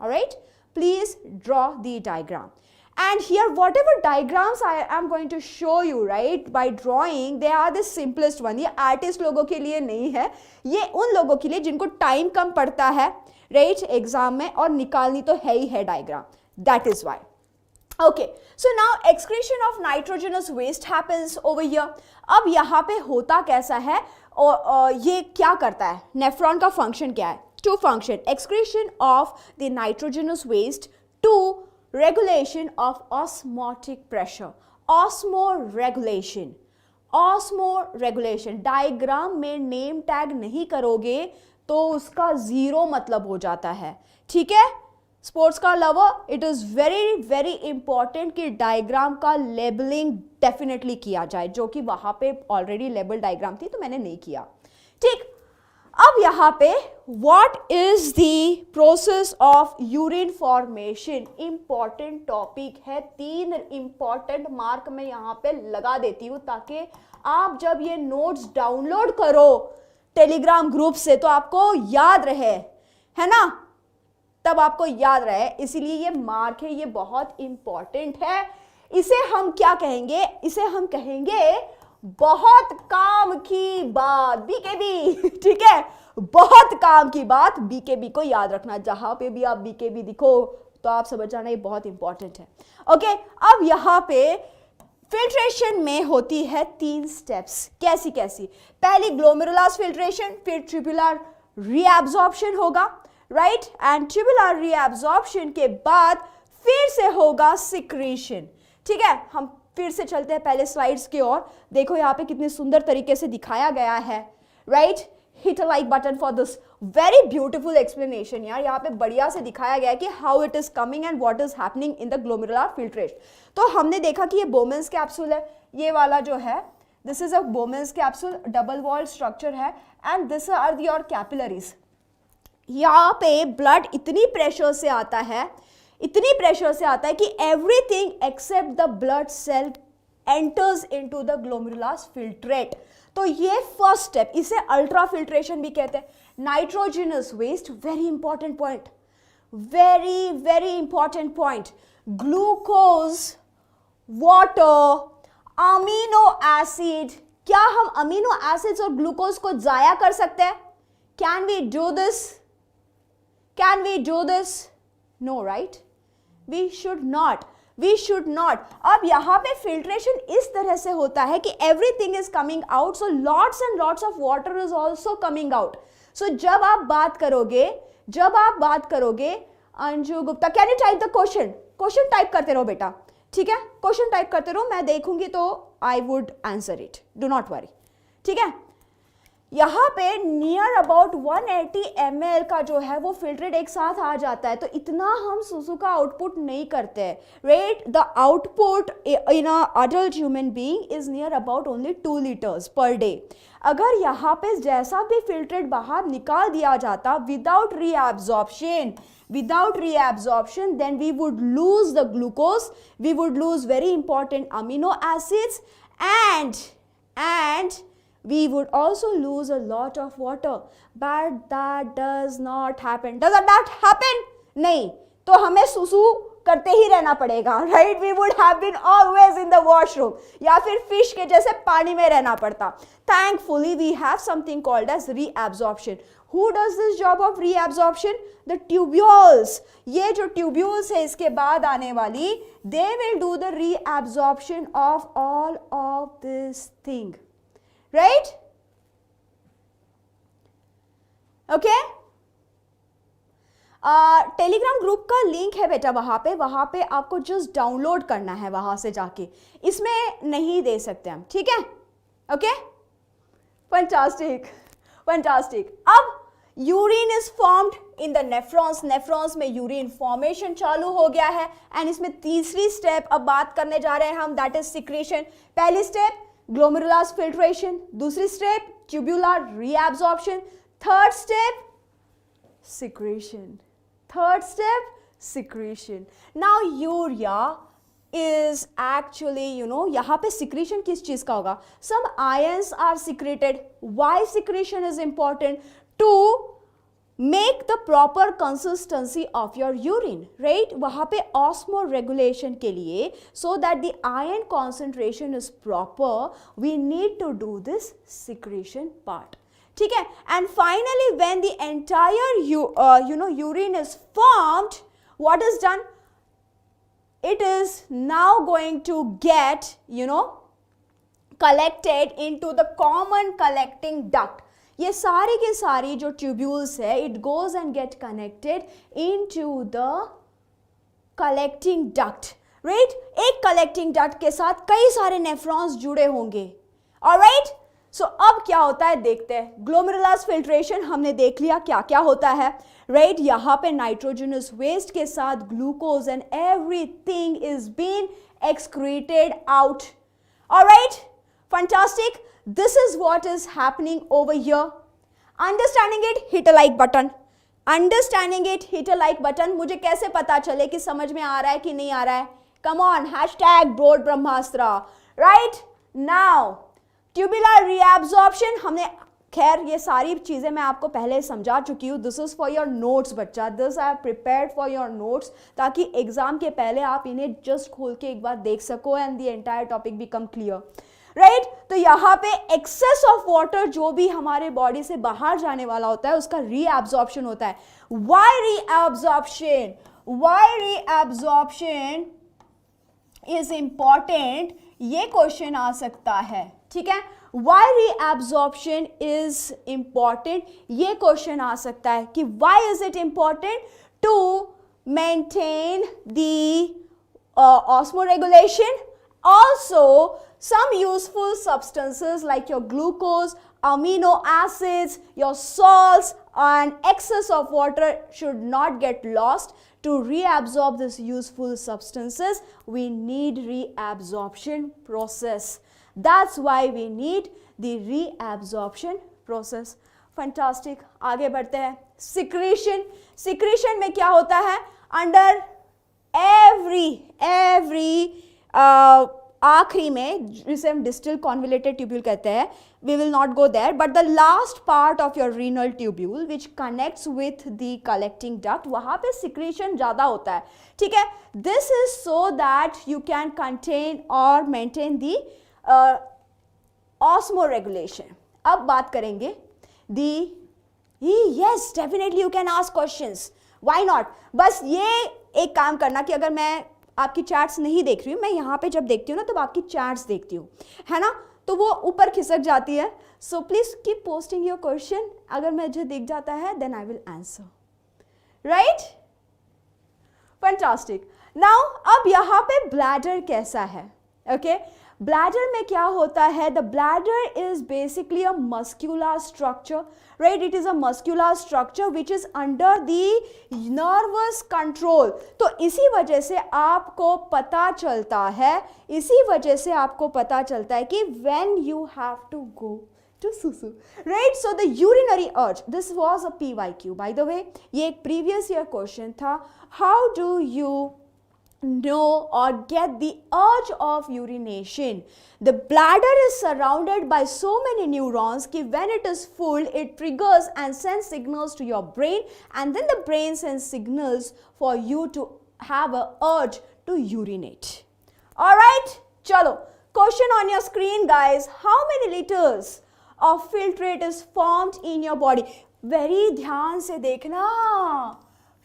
Alright, please draw the diagram. And here whatever diagrams I am going to show you, right, by drawing, they are the simplest one. ये artist लोगों के लिए नहीं है, ये उन लोगों के लिए जिनको टाइम कम पड़ता है, right, एग्जाम में, और निकालनी तो है ही है diagram. That is why. Okay, so now excretion of nitrogenous waste happens over here. अब यहाँ पे होता कैसा है और ये क्या करता है? नेफ्रॉन का फंक्शन क्या है? To function, excretion of the nitrogenous waste to regulation of osmotic pressure. Osmoregulation. Diagram में नेम टैग नहीं करोगे तो उसका जीरो मतलब हो जाता है. ठीक है, स्पोर्ट्स का lover, it is very very important कि डायग्राम का लेबलिंग डेफिनेटली किया जाए, जो कि वहां पे ऑलरेडी लेबल डायग्राम थी तो मैंने नहीं किया. ठीक, अब यहाँ पे what is the process of urine formation? Important topic है. 3 इंपॉर्टेंट मार्क मैं यहाँ पे लगा देती हूँ ताकि आप जब ये नोट्स डाउनलोड करो टेलीग्राम ग्रुप से तो आपको याद रहे, है ना? तब आपको याद रहे, इसीलिए ये मार्क है, ये बहुत इंपॉर्टेंट है. इसे हम क्या कहेंगे? इसे हम कहेंगे बहुत काम की बात, बीकेबी. ठीक है, बहुत काम की बात, बीकेबी को याद रखना. जहां पे भी आप बीकेबी दिखो तो आप समझ जाना ये बहुत इंपॉर्टेंट है. ओके, अब यहाँ पे फिल्ट्रेशन में होती है 3 स्टेप्स. कैसी कैसी? पहली ग्लोमेरुलास फिल्ट्रेशन, फिर ट्यूबुलर रीएब्जॉर्प्शन होगा, राइट? एंड ट्यूबुलर रीएब्जॉर्प्शन के बाद फिर से होगा सिक्रीशन. ठीक है, हम फिर से चलते हैं पहले स्लाइड्स की ओर. देखो यहाँ पे कितने सुंदर तरीके से दिखाया गया है, right? Hit a like button for this very beautiful explanation. यार यहाँ पे बढ़िया से दिखाया गया है कि how it is coming and what is happening in the glomerular filtration. तो हमने देखा कि ये बोमेंस कैप्सूल है, ये वाला जो है this is a Bowman's capsule, double walled structure है, and this are your capillaries. यहाँ पे ब्लड इतनी प्रेशर से आता है कि everything except the blood cell enters into the glomerulus filtrate. तो ये फर्स्ट स्टेप, इसे अल्ट्रा फिल्ट्रेशन भी कहते हैं. Nitrogenous waste, very important point, very very important point. Glucose, water, amino acid. क्या हम अमीनो एसिड्स और ग्लूकोज को जाया कर सकते हैं? Can we do this? Can we do this? No, right? We should not, we should not. अब यहां पे फिल्ट्रेशन इस तरह से होता है कि everything is coming out, so lots and lots of water is also coming out. So जब आप बात करोगे Anju Gupta, can you type the question? Question type करते रहो बेटा, ठीक है? क्वेश्चन टाइप करते रहो, मैं देखूंगी तो I would answer it, do not worry, ठीक है? यहाँ पे नियर अबाउट 180 ml का जो है वो फिल्ट्रेट एक साथ आ जाता है, तो इतना हम सुसु का आउटपुट नहीं करते हैं, right? The output in a adult human being is near about only 2 liters per day. अगर यहाँ पे जैसा भी फिल्ट्रेट बाहर निकाल दिया जाता without reabsorption, then we would lose the glucose, we would lose very important amino acids, and we would also lose a lot of water. But that does not happen. Does that happen? नहीं, तो हमें सुसु करते ही रहना पड़ेगा, right? We would have been always in the washroom, या फिर फिश के जैसे पानी में रहना पड़ता. Thankfully we have something called as reabsorption. Who does this job of reabsorption? The tubules. ये जो tubules है इसके बाद आने वाली, they will do the reabsorption of all of this thing, right? Okay? Telegram group का लिंक है बेटा, वहां पे आपको जस्ट डाउनलोड करना है वहां से जाके, इसमें नहीं दे सकते हम, ठीक है? Okay, fantastic fantastic. अब urine is formed in the nephrons, nephrons में यूरिन फॉर्मेशन चालू हो गया है, एंड इसमें तीसरी स्टेप अब बात करने जा रहे हैं हम, दैट इज सिक्रेशन. पहली स्टेप ग्लोमेरुलस फिल्ट्रेशन, दूसरी step tubular reabsorption, third step secretion. Third step, secretion. Now urea is actually, यहाँ पे secretion किस चीज का होगा? Some ions are secreted. Why secretion is important? To make the proper consistency of your urine, right? वहाँ पे osmoregulation के लिए, so that the ion concentration is proper, we need to do this secretion part. ठीक है? And finally when the entire urine is formed, what is done? It is now going to get collected into the common collecting duct. ये सारी की सारी जो tubules है, it goes and get connected into the collecting duct, right? एक collecting duct के साथ कई सारे nephrons जुड़े होंगे, alright? सो अब क्या होता है देखते हैं. ग्लोमेरुलस फिल्ट्रेशन हमने देख लिया क्या क्या होता है, राइट? यहाँ पे नाइट्रोजनस वेस्ट के साथ glucose and everything is been excreted out. Alright, fantastic. This is what is happening over here. Understanding it, hit a like button. Understanding it, hit a like button. मुझे कैसे पता चले कि समझ में आ रहा है कि नहीं आ रहा है? Come on, hashtag broad Brahmastra. Right now tubular reabsorption, हमने खैर ये सारी चीज़ें मैं आपको पहले समझा चुकी हूँ. This is for your notes बच्चा, this I have prepared for your notes, ताकि एग्जाम के पहले आप इन्हें जस्ट खोल के एक बार देख सको and the entire topic become clear, right? तो यहाँ पे एक्सेस ऑफ वाटर जो भी हमारे बॉडी से बाहर जाने वाला होता है उसका रीएब्जॉर्प्शन होता है. Why reabsorption? Why reabsorption is important, ये क्वेश्चन आ सकता है, ठीक है? Why reabsorption is important? ये क्वेश्चन आ सकता है कि why is it important? To maintain the osmoregulation. Also, some useful substances like your glucose, amino acids, your salts, and excess of water should not get lost. To reabsorb these useful substances, we need reabsorption process. That's why we need the reabsorption process. Fantastic. आगे बढ़ते हैं. Secretion. Secretion में क्या होता है? Under every आखिरी में, जिसे हम डिस्टल कॉन्वोल्यूटेड ट्यूब्यूल कहते हैं, we will not go there, but the last part of your renal tubule which connects with the collecting duct, वहाँ पे secretion ज़्यादा होता है, ठीक है. This is so that you can contain or maintain the osmoregulation. अब बात करेंगे the, yes definitely you can ask questions, why not. बस ये एक काम करना कि अगर मैं आपकी चैट्स नहीं देख रही हूँ, मैं यहाँ पे जब देखती हूँ ना तब आपकी चैट्स देखती हूँ, है ना, तो वो ऊपर खिसक जाती है. So please keep posting your question, अगर मुझे दिख जाता है then I will answer, right. Fantastic. Now अब यहाँ पे ब्लैडर कैसा है, ओके. ब्लैडर में क्या होता है, the bladder is basically a muscular structure, right. It is a muscular structure which is under the nervous control. तो इसी वजह से आपको पता चलता है, इसी वजह से आपको पता चलता है कि when you have to go to सुसु, right. So the urinary urge, this was a PYQ by the way, ये एक प्रीवियस ईयर क्वेश्चन था. How do you know or get the urge of urination? The bladder is surrounded by so many neurons कि when it is full it triggers and sends signals to your brain, and then the brain sends signals for you to have a urge to urinate. Alright, chalo, question on your screen guys. How many liters of filtrate is formed in your body? Very ध्यान से देखना,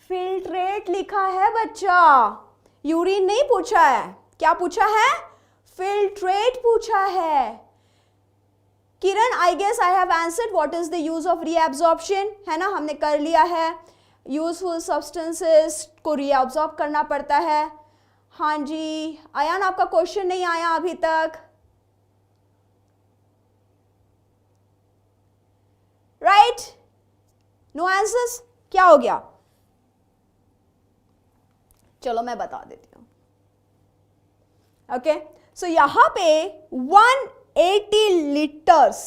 filtrate लिखा है बच्चा, urine नहीं पूछा है. क्या पूछा है, फिल्ट्रेट पूछा है. Kiran, I guess I have answered what is the use of reabsorption, है ना, हमने कर लिया है. यूजफुल सब्सटेंसेस को रीएब्जॉर्ब करना पड़ता है. हाँ जी आयान, आपका क्वेश्चन नहीं आया अभी तक, राइट. नो आंसर्स, क्या हो गया. चलो मैं बता देती हूँ. ओके, सो यहां पे 180 litres,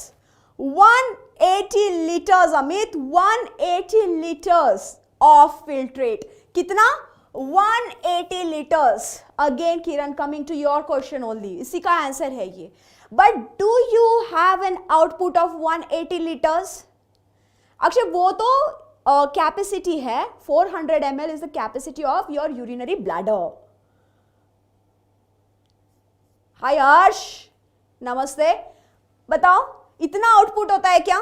180 litres Amit, 180 litres of filtrate. कितना, 180 litres. Again Kiran, coming to your question only, इसी का आंसर है ये. But do you have an output of 180 litres? Akshay, वो तो कैपेसिटी है, 400 ml is the capacity of your urinary bladder. हाय हर्ष, नमस्ते. बताओ इतना आउटपुट होता है क्या?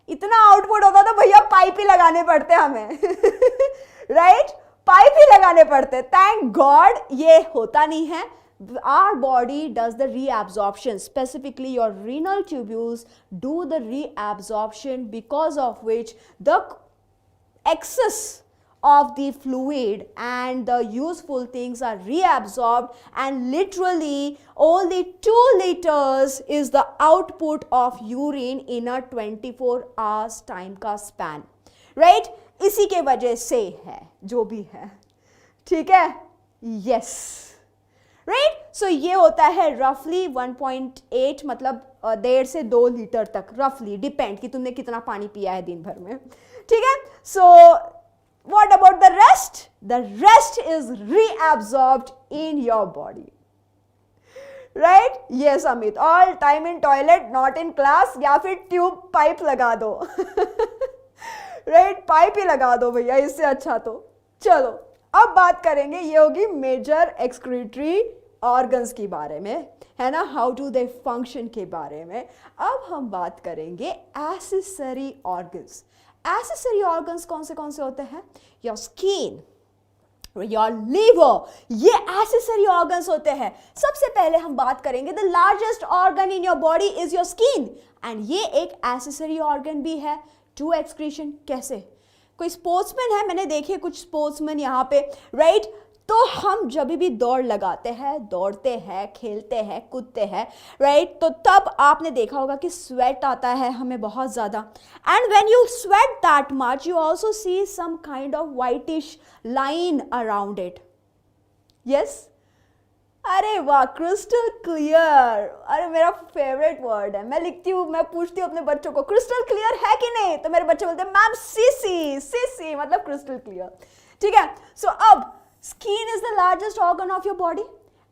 इतना आउटपुट होता तो भैया पाइप ही लगाने पड़ते हमें, राइट. पाइप ही लगाने पड़ते. थैंक गॉड ये होता नहीं है. Our body does the reabsorption, specifically your renal tubules do the reabsorption, because of which the excess of the fluid and the useful things are reabsorbed, and literally only 2 liters is the output of urine in a 24 hours time का span, right. इसी के वजह से है जो भी है, ठीक है. yes, right. so ये होता है roughly 1.8, मतलब 1.5 से 2 लीटर तक, रफली डिपेंड कि तुमने कितना पानी पिया है दिन भर में, ठीक है. So what about the rest? The rest is reabsorbed in your body, right. Yes Amit, all time in toilet not in class, या फिर ट्यूब पाइप लगा दो, राइट. पाइप ही लगा दो भैया, इससे अच्छा. तो चलो अब बात करेंगे, ये होगी मेजर एक्सक्रीटरी ऑर्गन्स के बारे में, है ना, हाउ डू दे फंक्शन के बारे में. अब हम बात करेंगे एक्सेसरी ऑर्गन्स. एक्सेसरी ऑर्गन्स कौन से होते हैं? योर स्किन, योर लिवर, ये एक्सेसरी ऑर्गन्स होते हैं. सबसे पहले हम बात करेंगे the largest organ in your body is your skin, and ये एक एक्सेसरी ऑर्गन भी है टू एक्सक्रीशन. कैसे? कोई स्पोर्ट्समैन है, मैंने देखे कुछ स्पोर्ट्समैन यहाँ पे, राइट. तो हम जब भी दौड़ लगाते हैं, दौड़ते हैं, खेलते हैं, कूदते हैं, राइट, तो तब आपने देखा होगा कि स्वेट आता है हमें बहुत ज़्यादा. And when you sweat that much you also see some kind of whitish line around it. Yes, अरे वाह, क्रिस्टल क्लियर. अरे मेरा फेवरेट वर्ड है. मैं लिखती हूँ, मैं पूछती हूँ अपने बच्चों को क्रिस्टल क्लियर है कि नहीं, तो मेरे बच्चे बोलते हैं मैम सीसी, सीसी मतलब क्रिस्टल क्लियर, ठीक है. सो अब skin is the largest organ of your body.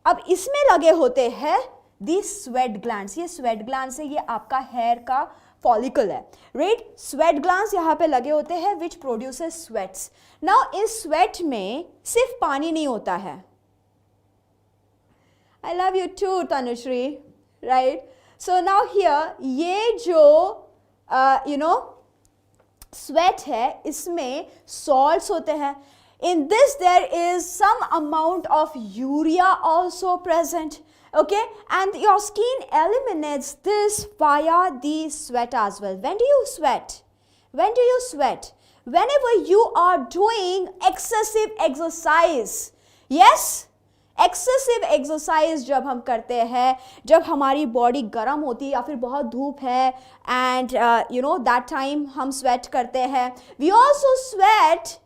अब इसमें लगे होते हैं दी स्वेट ग्लैंड्स, ये स्वेट ग्लैंड्स है, ये आपका हेयर का फॉलिकल है, राइट। स्वेट ग्लैंड्स यहाँ पे लगे होते हैं विच प्रोड्यूसेस स्वेट्स। नाउ इस स्वेट में सिर्फ पानी नहीं होता है। I love you too, Tanushree, right? So now here, ये जो sweat है, इसमें salts होते हैं. In this there is some amount of urea also present, okay? And your skin eliminates this via the sweat as well. When do you sweat? When do you sweat? Whenever you are doing excessive exercise. Yes? Excessive exercise जब हम करते हैं, जब हमारी body गर्म होती है या फिर बहुत धूप है, एंड दैट टाइम हम स्वेट करते हैं. We also sweat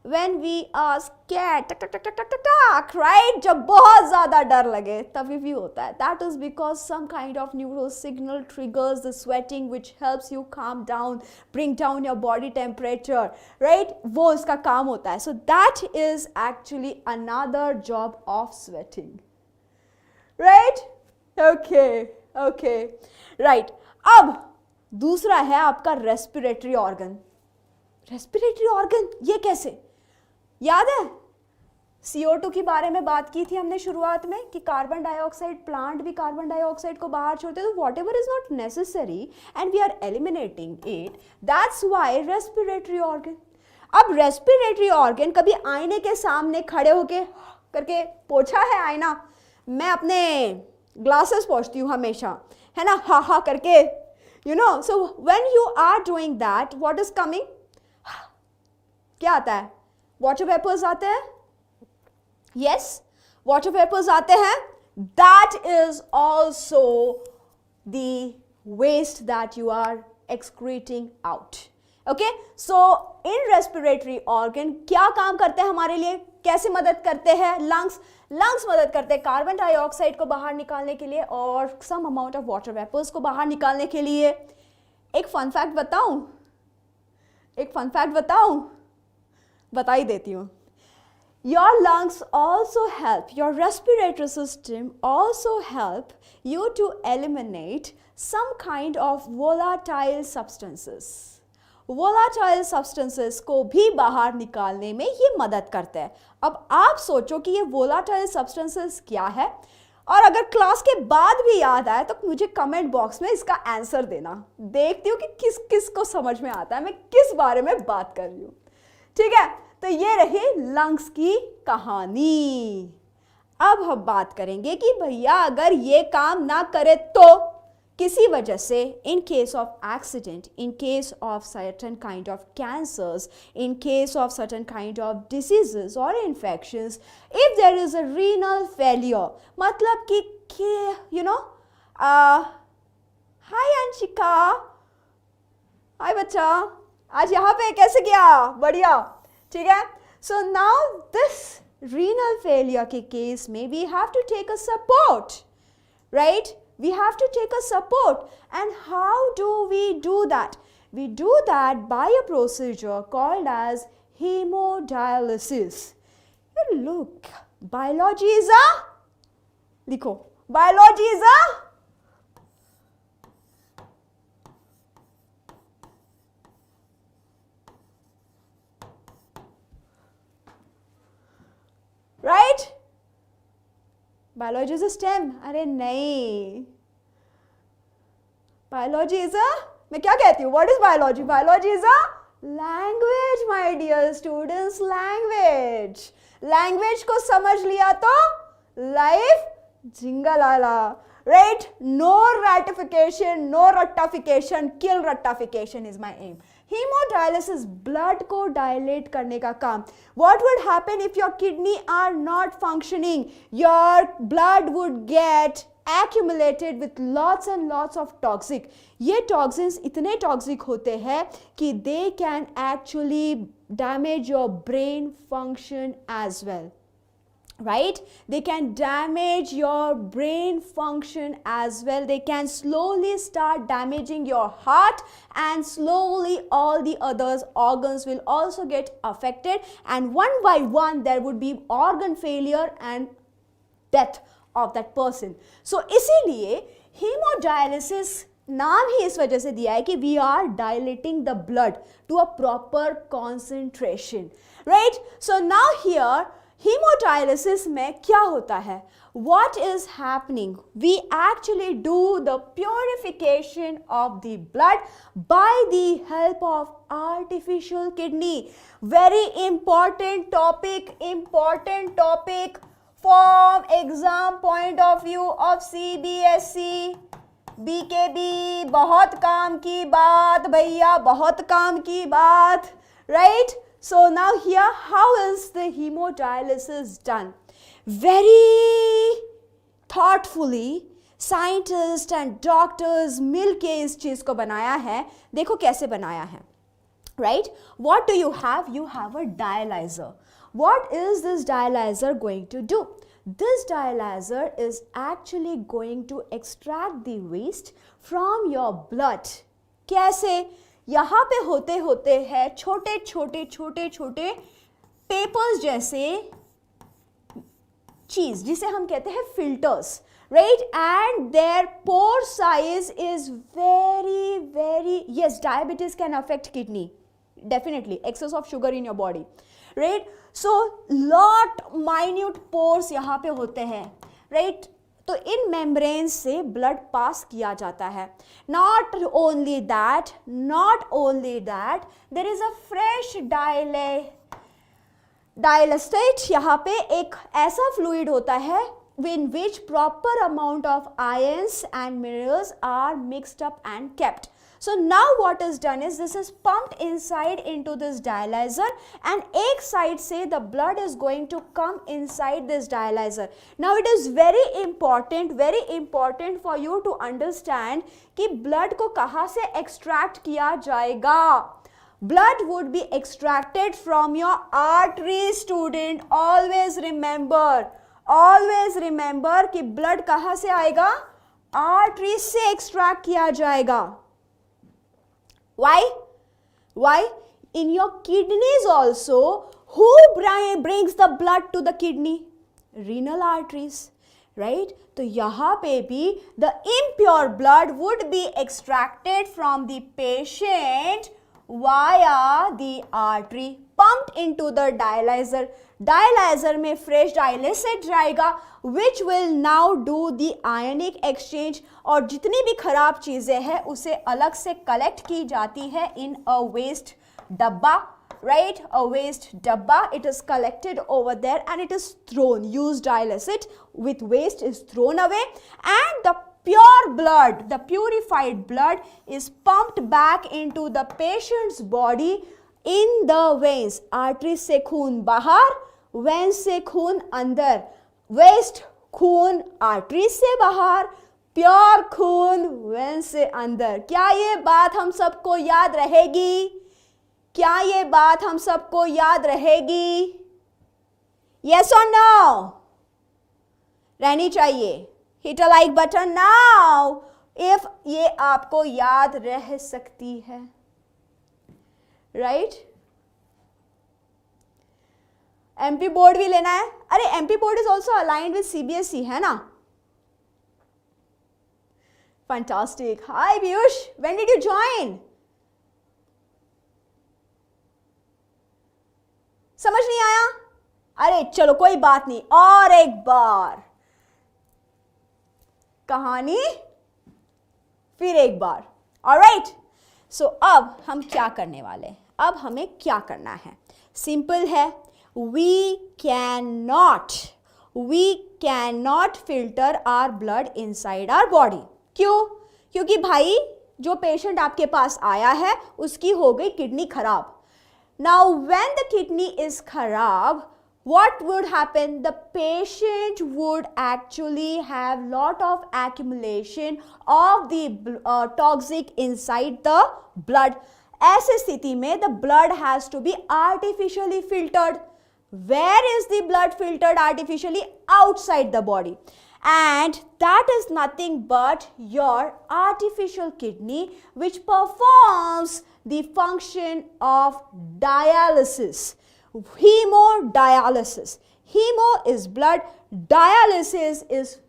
when we are scared, टक टक टक टक टक टक, right? जब बहुत ज़्यादा डर लगे तभी भी होता है. That is because some kind of neural signal triggers the sweating which helps you calm down, bring down your body temperature, right? वो इसका काम होता है. So that is actually another job of sweating, right? Okay, right. अब दूसरा है आपका respiratory organ. Respiratory organ ये कैसे? याद है CO2 के बारे में बात की थी हमने शुरुआत में कि कार्बन डाइऑक्साइड, प्लांट भी कार्बन डाइऑक्साइड को बाहर छोड़ते हैं. तो whatever is not necessary and we are eliminating it, that's why respiratory organ. अब रेस्पिरेटरी ऑर्गन कभी आईने के सामने खड़े होके करके पोछा है आईना? मैं अपने ग्लासेस पोछती हूँ हमेशा, है ना, हा हा करके, so when you are doing that, what is coming? क्या आता है? वाटर वेपर्स आते हैं. यस, वाटर वेपर्स आते हैं. That is also the waste that you are excreting out. Okay, so in respiratory organ क्या काम करते हैं हमारे लिए, कैसे मदद करते हैं? लंग्स मदद करते हैं कार्बन डाइऑक्साइड को बाहर निकालने के लिए और some amount of water vapours को बाहर निकालने के लिए. एक फन फैक्ट बताऊं? बता ही देती हूँ. Your lungs also help, your respiratory system also help you to eliminate some kind of volatile substances. Volatile substances को भी बाहर निकालने में ये मदद करते हैं. अब आप सोचो कि ये volatile substances क्या है, और अगर क्लास के बाद भी याद आए तो मुझे कमेंट बॉक्स में इसका आंसर देना. देखती हूँ कि किस किस को समझ में आता है मैं किस बारे में बात कर रही हूँ. ठीक है, तो ये रही लंग्स की कहानी. अब हम बात करेंगे कि भैया अगर ये काम ना करे तो किसी वजह से, in case of accident, in case of certain kind of cancers, in case of certain kind of diseases और infections, if there is a renal failure, मतलब कि हाय अंशिका, हाय बच्चा, आज यहाँ पे कैसे गया? बढ़िया, ठीक है. So now this renal failure के केस में we have to take a support, right? We have to take a support. And how do we do that? We do that by a procedure called as hemodialysis. Look, biology is a, लिखो, biology is a, right? Biology is a stem. अरे नहीं, biology is a, मैं क्या कहती हूँ, what is biology? Biology is a language my dear students. Language को समझ लिया तो लाइफ जिंगलाला, राइट? नो रैटिफिकेशन, नो रट्टाफिकेशन, किल रट्टाफिकेशन is my aim. Hemodialysis, blood को डायलेट करने का काम. What would happen if your kidney are not functioning? Your blood would get accumulated with lots and lots of toxic. ये toxins इतने toxic होते हैं कि they can actually damage your brain function as well. Right? They can damage your brain function as well. They can slowly start damaging your heart, and slowly all the other organs will also get affected, and one by one there would be organ failure and death of that person. So इसीलिए hemodialysis नाम ही इस वजह से दिया है कि we are dilating the blood to a proper concentration, right? So now here hemodialysis में क्या होता है? What is happening? We actually do the purification of the blood by the help of artificial kidney. Very important topic from exam point of view of CBSE, BKB. बहुत काम की बात भैया, बहुत काम की बात, right? So now here, how is the hemodialysis done? Very thoughtfully scientists and doctors मिलके इस चीज़ को बनाया है. देखो कैसे बनाया है, right? What do you have? You have a dialyzer. What is this dialyzer going to do? This dialyzer is actually going to extract the waste from your blood. कैसे? यहाँ पे होते होते हैं छोटे छोटे पेपर्स जैसे चीज जिसे हम कहते हैं filters, right? And their pore size is very yes, diabetes can affect kidney, definitely, excess of sugar in your body, right? So lot minute pores यहाँ पे होते हैं, right? तो इन मेम्ब्रेन से ब्लड पास किया जाता है. Not only that, there is a fresh dialysate. यहाँ पे एक ऐसा फ्लूइड होता है in which proper amount of ions and minerals are mixed up and kept. So now what is done is this is pumped inside into this dialyzer and एक side से the blood is going to come inside this dialyzer. Now it is very important for you to understand कि blood को कहाँ से extract किया जाएगा. Blood would be extracted from your artery, student. Always remember कि blood कहाँ से आएगा? Artery से extract किया जाएगा. Why? In your kidneys also, who brings the blood to the kidney? Renal arteries, right? तो यहाँ पे भी the impure blood would be extracted from the patient via the artery, pumped into the dialyzer. Dialyzer में fresh dialysate जाएगा, which will now do the ionic exchange, और जितनी भी खराब चीज़ें हैं उसे अलग से collect की जाती है in a waste डब्बा, right? A waste डब्बा. It is collected over there and it is thrown. Used dialysate with waste is thrown away, and the pure blood, the purified blood is pumped back into the patient's body in the veins. Arteries से खून बाहर, veins से खून अंदर. Waste खून arteries से बाहर, pure खून veins से अंदर. क्या ये बात हम सबको याद रहेगी? Yes or no? रहनी चाहिए. Hit a like button now if ये आपको याद रह सकती है, right? MP बोर्ड भी लेना है. अरे MP board is also aligned with CBSE, है ना? Fantastic. Hi Piyush, when did you join? समझ नहीं आया? अरे चलो कोई बात नहीं, और एक बार कहानी फिर एक बार. ऑलराइट, सो अब हम क्या करने वाले हैं? अब हमें क्या करना है? सिंपल है. We can not filter our blood inside our body. क्यों? क्योंकि भाई जो पेशेंट आपके पास आया है उसकी हो गई किडनी खराब. Now when the kidney is खराब, what would happen? The patient would actually have lot of accumulation of the toxic inside the blood. ऐसे स्थिति में the blood has to be artificially filtered. Where is the blood filtered artificially? Outside the body. And that is nothing but your artificial kidney, which performs the function of dialysis. Hemodialysis. Hemo is blood, dialysis is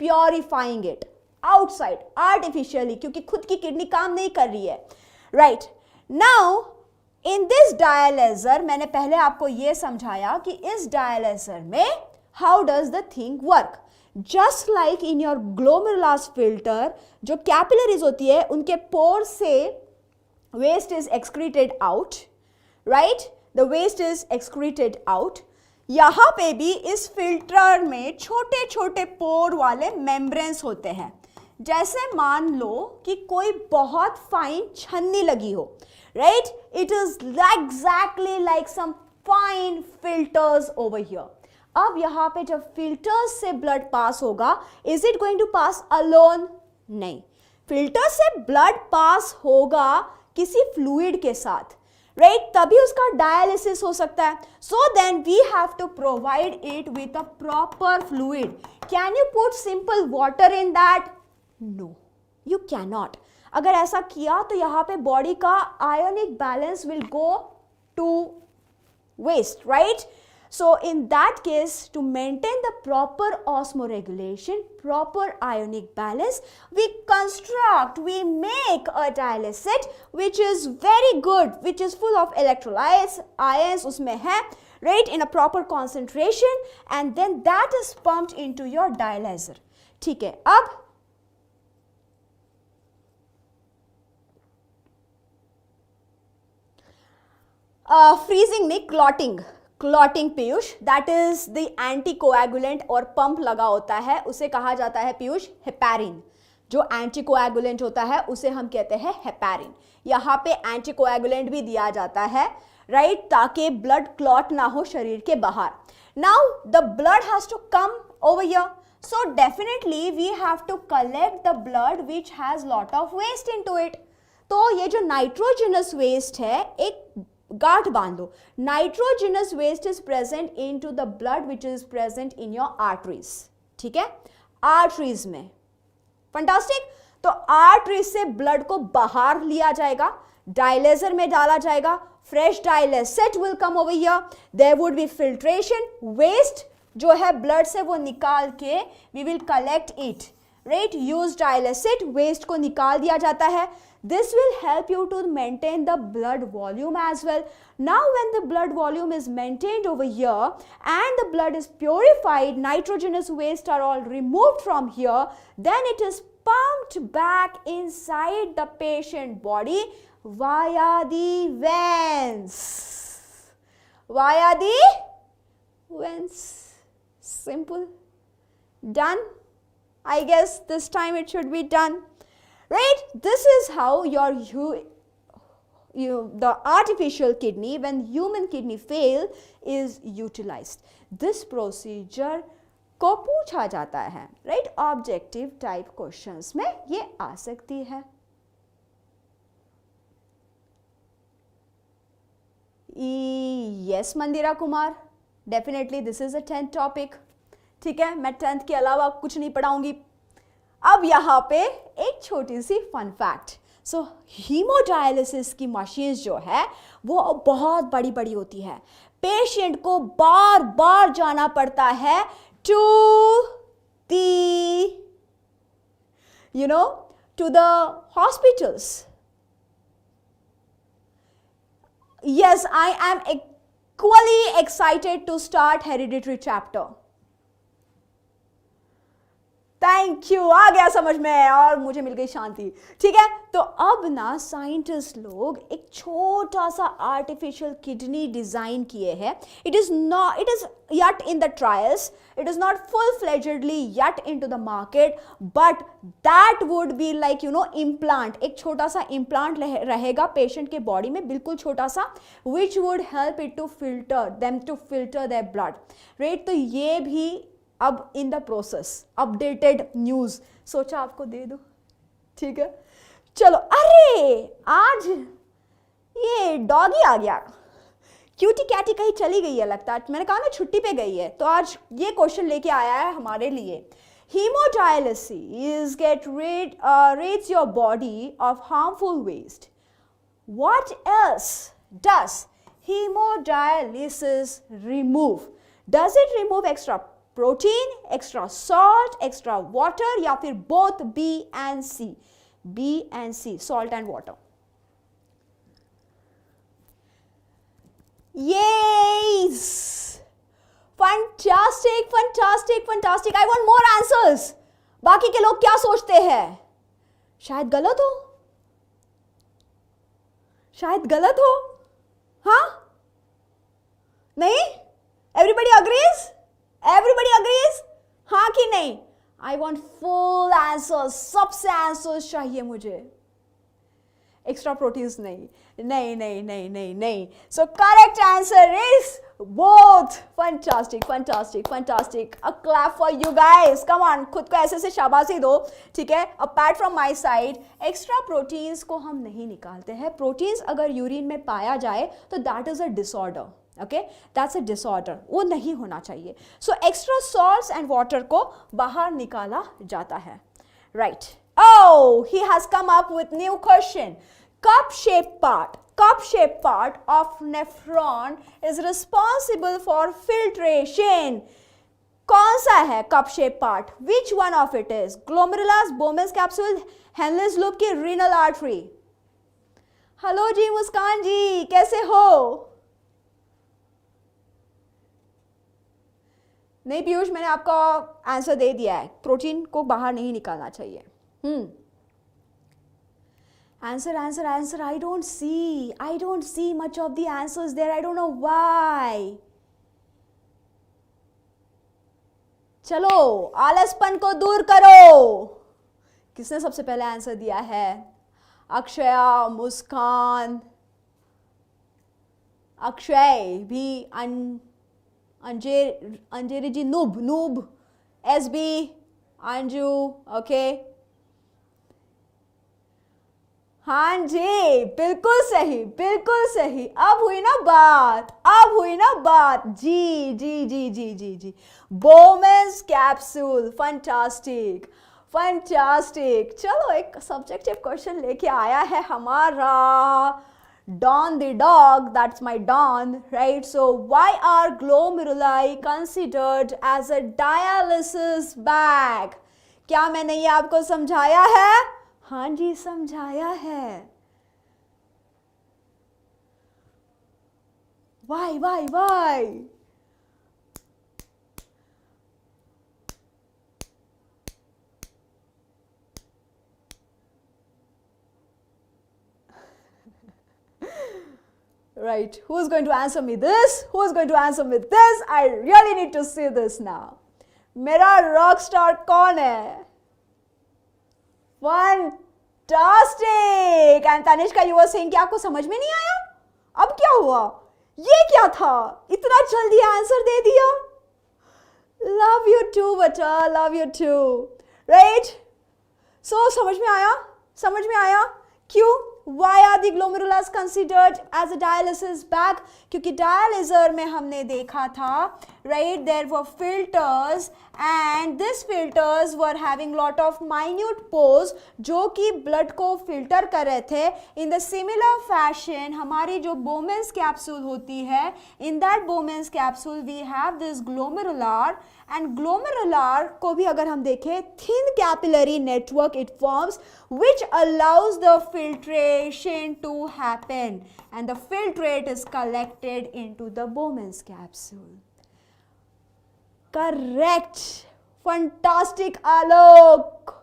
purifying it outside artificially, क्योंकि खुद की kidney काम नहीं कर रही है, right. Now in this dialyser, मैंने पहले आपको यह समझाया कि इस डायलाइजर में how does the thing work. Just like in your glomerulus filter, जो कैपिलरीज होती है उनके पोर से waste is excreted out, right, the waste is excreted out. यहां पे भी इस फिल्टर में छोटे छोटे पोर वाले मेम्ब्रेन्स होते हैं। जैसे मान लो कि कोई बहुत फाइन छन्नी लगी हो, right, it is exactly like some fine filters over here. अब यहां पे जब फिल्टर्स से ब्लड पास होगा, is it going to pass alone? नहीं, फिल्टर से ब्लड पास होगा किसी फ्लूइड के साथ, राइट, तभी उसका डायलिसिस हो सकता है। So then we have to provide it with a proper fluid. Can you put simple water in that? No, you can not. अगर ऐसा किया तो यहां पे बॉडी का ionic balance will go to waste, right. So in that case, to maintain the proper osmoregulation, proper ionic balance, we make a dialysate which is very good, which is full of electrolytes, ions उसमें है, right, in a proper concentration, and then that is pumped into your dialyzer. ठीक है, अब freezing में clotting Piyush, that is the anticoagulant और pump लगा होता है, उसे कहा जाता है पीयूष हेपारिन। जो एंटीकोएगुलेंट होता है उसे हम कहते हैं हेपारिन। यहाँ पे एंटीकोएगुलेंट भी दिया जाता है, राइट, ताकि ब्लड क्लॉट ना हो शरीर के बाहर। Now the blood has to come over here, so definitely we have to collect the blood which has lot of waste into it. तो ये जो नाइट्रोजनस वेस्ट है, एक गांठ बांध दो, nitrogenous waste is present in to the blood which is present in your arteries, ठीक है, आर्टरीज में। फंटास्टिक। तो आर्टरीज से ब्लड को बाहर लिया जाएगा, डायलाइजर में डाला जाएगा, fresh dialysate will come over here, there would be filtration, waste जो है ब्लड से वो निकाल के we will collect it, right, use dialysate, waste को निकाल दिया जाता है। This will help you to maintain the blood volume as well. Now when the blood volume is maintained over here and the blood is purified, nitrogenous waste are all removed from here, then it is pumped back inside the patient body via the veins. Via the veins. Simple. Done. I guess this time it should be done. Right, this is how the artificial kidney, when human kidney fail, is utilized. This procedure को पूछा जाता है, right, objective type questions में ये आ सकती है। Yes, Mandira Kumar, definitely this is a 10th topic. ठीक है, मैं 10th के अलावा कुछ नहीं पढ़ाऊंगी। अब यहाँ पे एक छोटी सी फन फैक्ट। सो हीमोडायलिसिस की मशीन्स जो है वो बहुत बड़ी बड़ी होती है, पेशेंट को बार बार जाना पड़ता है to the hospitals. Yes, I am equally excited to start hereditary chapter. Thank you, आ गया समझ में और मुझे मिल गई शांति। ठीक है, तो अब ना साइंटिस्ट लोग एक छोटा सा आर्टिफिशियल किडनी डिजाइन किए हैं। It is yet in the trials, it is not full-fledgedly yet into the market, but that would be like implant, एक छोटा सा implant रहेगा पेशेंट के बॉडी में, बिल्कुल छोटा सा, which would help it to filter their blood, right? तो ये भी अब in the process, updated news सोचा आपको दे दो। ठीक है, चलो। अरे आज ये डॉगी आ गया, क्यूटी कैटी कहीं चली गई है लगता है, मैंने कहा ना छुट्टी पे गई है, तो आज ये क्वेश्चन लेके आया है हमारे लिए। Haemodialysis rids your body of harmful waste. What else does hemodialysis remove? Does it remove extra protein, extra salt, extra water, या फिर both B and C? B and C, salt and water. Yes! Fantastic, fantastic, fantastic. I want more answers. बाकी के लोग क्या सोचते हैं? शायद गलत हो, शायद गलत हो. हाँ, नहीं? Everybody agrees? Everybody agrees? हाँ कि नहीं? I want full answers. सबसे answers चाहिए मुझे. एक्स्ट्रा प्रोटीन्स नहीं, नहीं नहीं नहीं नहीं नहीं. So correct answer is both. Fantastic fantastic fantastic. A clap for you guys. Come on, खुद को ऐसे से शाबाशी दो, ठीक है. Apart from my side, extra proteins को हम नहीं निकालते हैं. प्रोटीन्स अगर यूरिन में पाया जाए तो that is a disorder. Okay, that's a disorder, वो नहीं होना चाहिए. So extra salts and water को बाहर निकाला जाता है. Right. Oh, he has come up with new question. Cup-shaped part of nephron is responsible for filtration. कौन सा है cup-shaped part? Which one of it is? Glomerulus, Bowman's capsule, Henle's loop की renal artery. Hello जी मुस्कान जी, कैसे हो? नहीं पीयूष, मैंने आपका answer दे दिया है. प्रोटीन को बाहर नहीं निकालना चाहिए. Answer. I don't see much of the answers there. I don't know why. चलो, आलसपन को दूर करो. किसने सबसे पहले आंसर दिया है? अक्षया, मुस्कान, अक्षय भी, अंजेरी जी, नूब, एसबी, अंजू. ओके, हाँ जी, बिल्कुल सही, बिल्कुल सही. अब हुई ना बात. जी. Bowman's capsule. फैंटास्टिक. चलो, एक सब्जेक्टिव क्वेश्चन लेके आया है हमारा Don the dog. That's my Don, right? So why are glomeruli considered as a dialysis bag? क्या मैंने ये आपको समझाया है? हाँ जी, समझाया है. Why? Right, who's going to answer me this? Who's going to answer me this? I really need to see this now. मेरा rock star कौन है? Fantastic! And Tanishka, you were saying कि आपको समझ में नहीं आया? अब क्या हुआ? ये क्या था? इतना जल्दी आंसर दे दिया? Love you too, beta. Love you too. Right? So समझ में आया? समझ में आया? क्यों? Why are the glomerulus considered as a dialysis bag? क्योंकि dialyzer में हमने देखा था, right? There were filters and these filters were having lot of minute pores जो कि blood को filter कर रहे थे. In the similar fashion, हमारी जो Bowman's capsule होती है, in that Bowman's capsule we have this glomerular and glomerular को भी अगर हम देखें thin capillary network it forms which allows the filtration to happen and the filtrate is collected into the Bowman's capsule. Correct. Fantastic, Alok.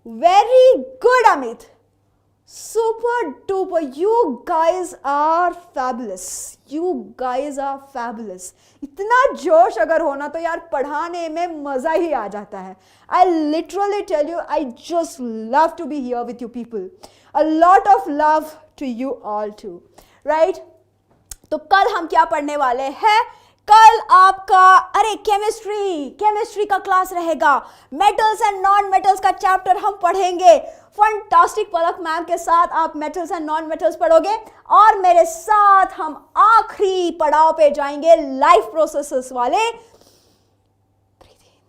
Very good, Amit. Super duper. You guys are fabulous. You guys are fabulous. इतना जोश अगर होना तो यार पढ़ाने में मजा ही आ जाता है. I literally tell you, I just love to be here with you people. A lot of love to you all too. Right? तो कल हम क्या पढ़ने वाले हैं? कल आपका केमिस्ट्री का क्लास रहेगा. मेटल्स एंड नॉन मेटल्स का चैप्टर हम पढ़ेंगे. फंटास्टिक. पलक मैम के साथ आप मेटल्स एंड नॉन मेटल्स पढ़ोगे और मेरे साथ हम आखिरी पड़ाव पे जाएंगे लाइफ प्रोसेसेस वाले. ब्रीथ इन,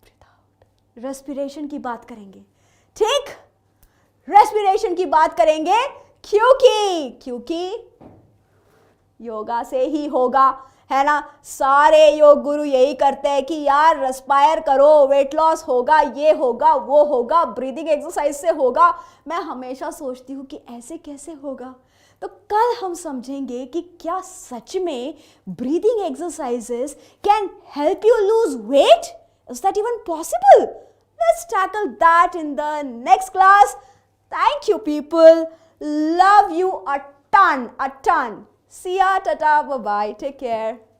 ब्रीथ आउट, रेस्पिरेशन की बात करेंगे. ठीक, रेस्पिरेशन की बात करेंगे क्योंकि योगा से ही होगा, है ना। सारे योग गुरु यही करते हैं कि यार रेस्पायर करो, वेट लॉस होगा, ये होगा, वो होगा, ब्रीदिंग एक्सरसाइज से होगा। मैं हमेशा सोचती हूँ कि ऐसे कैसे होगा। तो कल हम समझेंगे कि क्या सच में breathing exercises can help you lose weight. Is that even possible? Let's tackle that in the next class. Thank you, people. Love you a ton, a ton. See ya, tata, bye bye. Take care.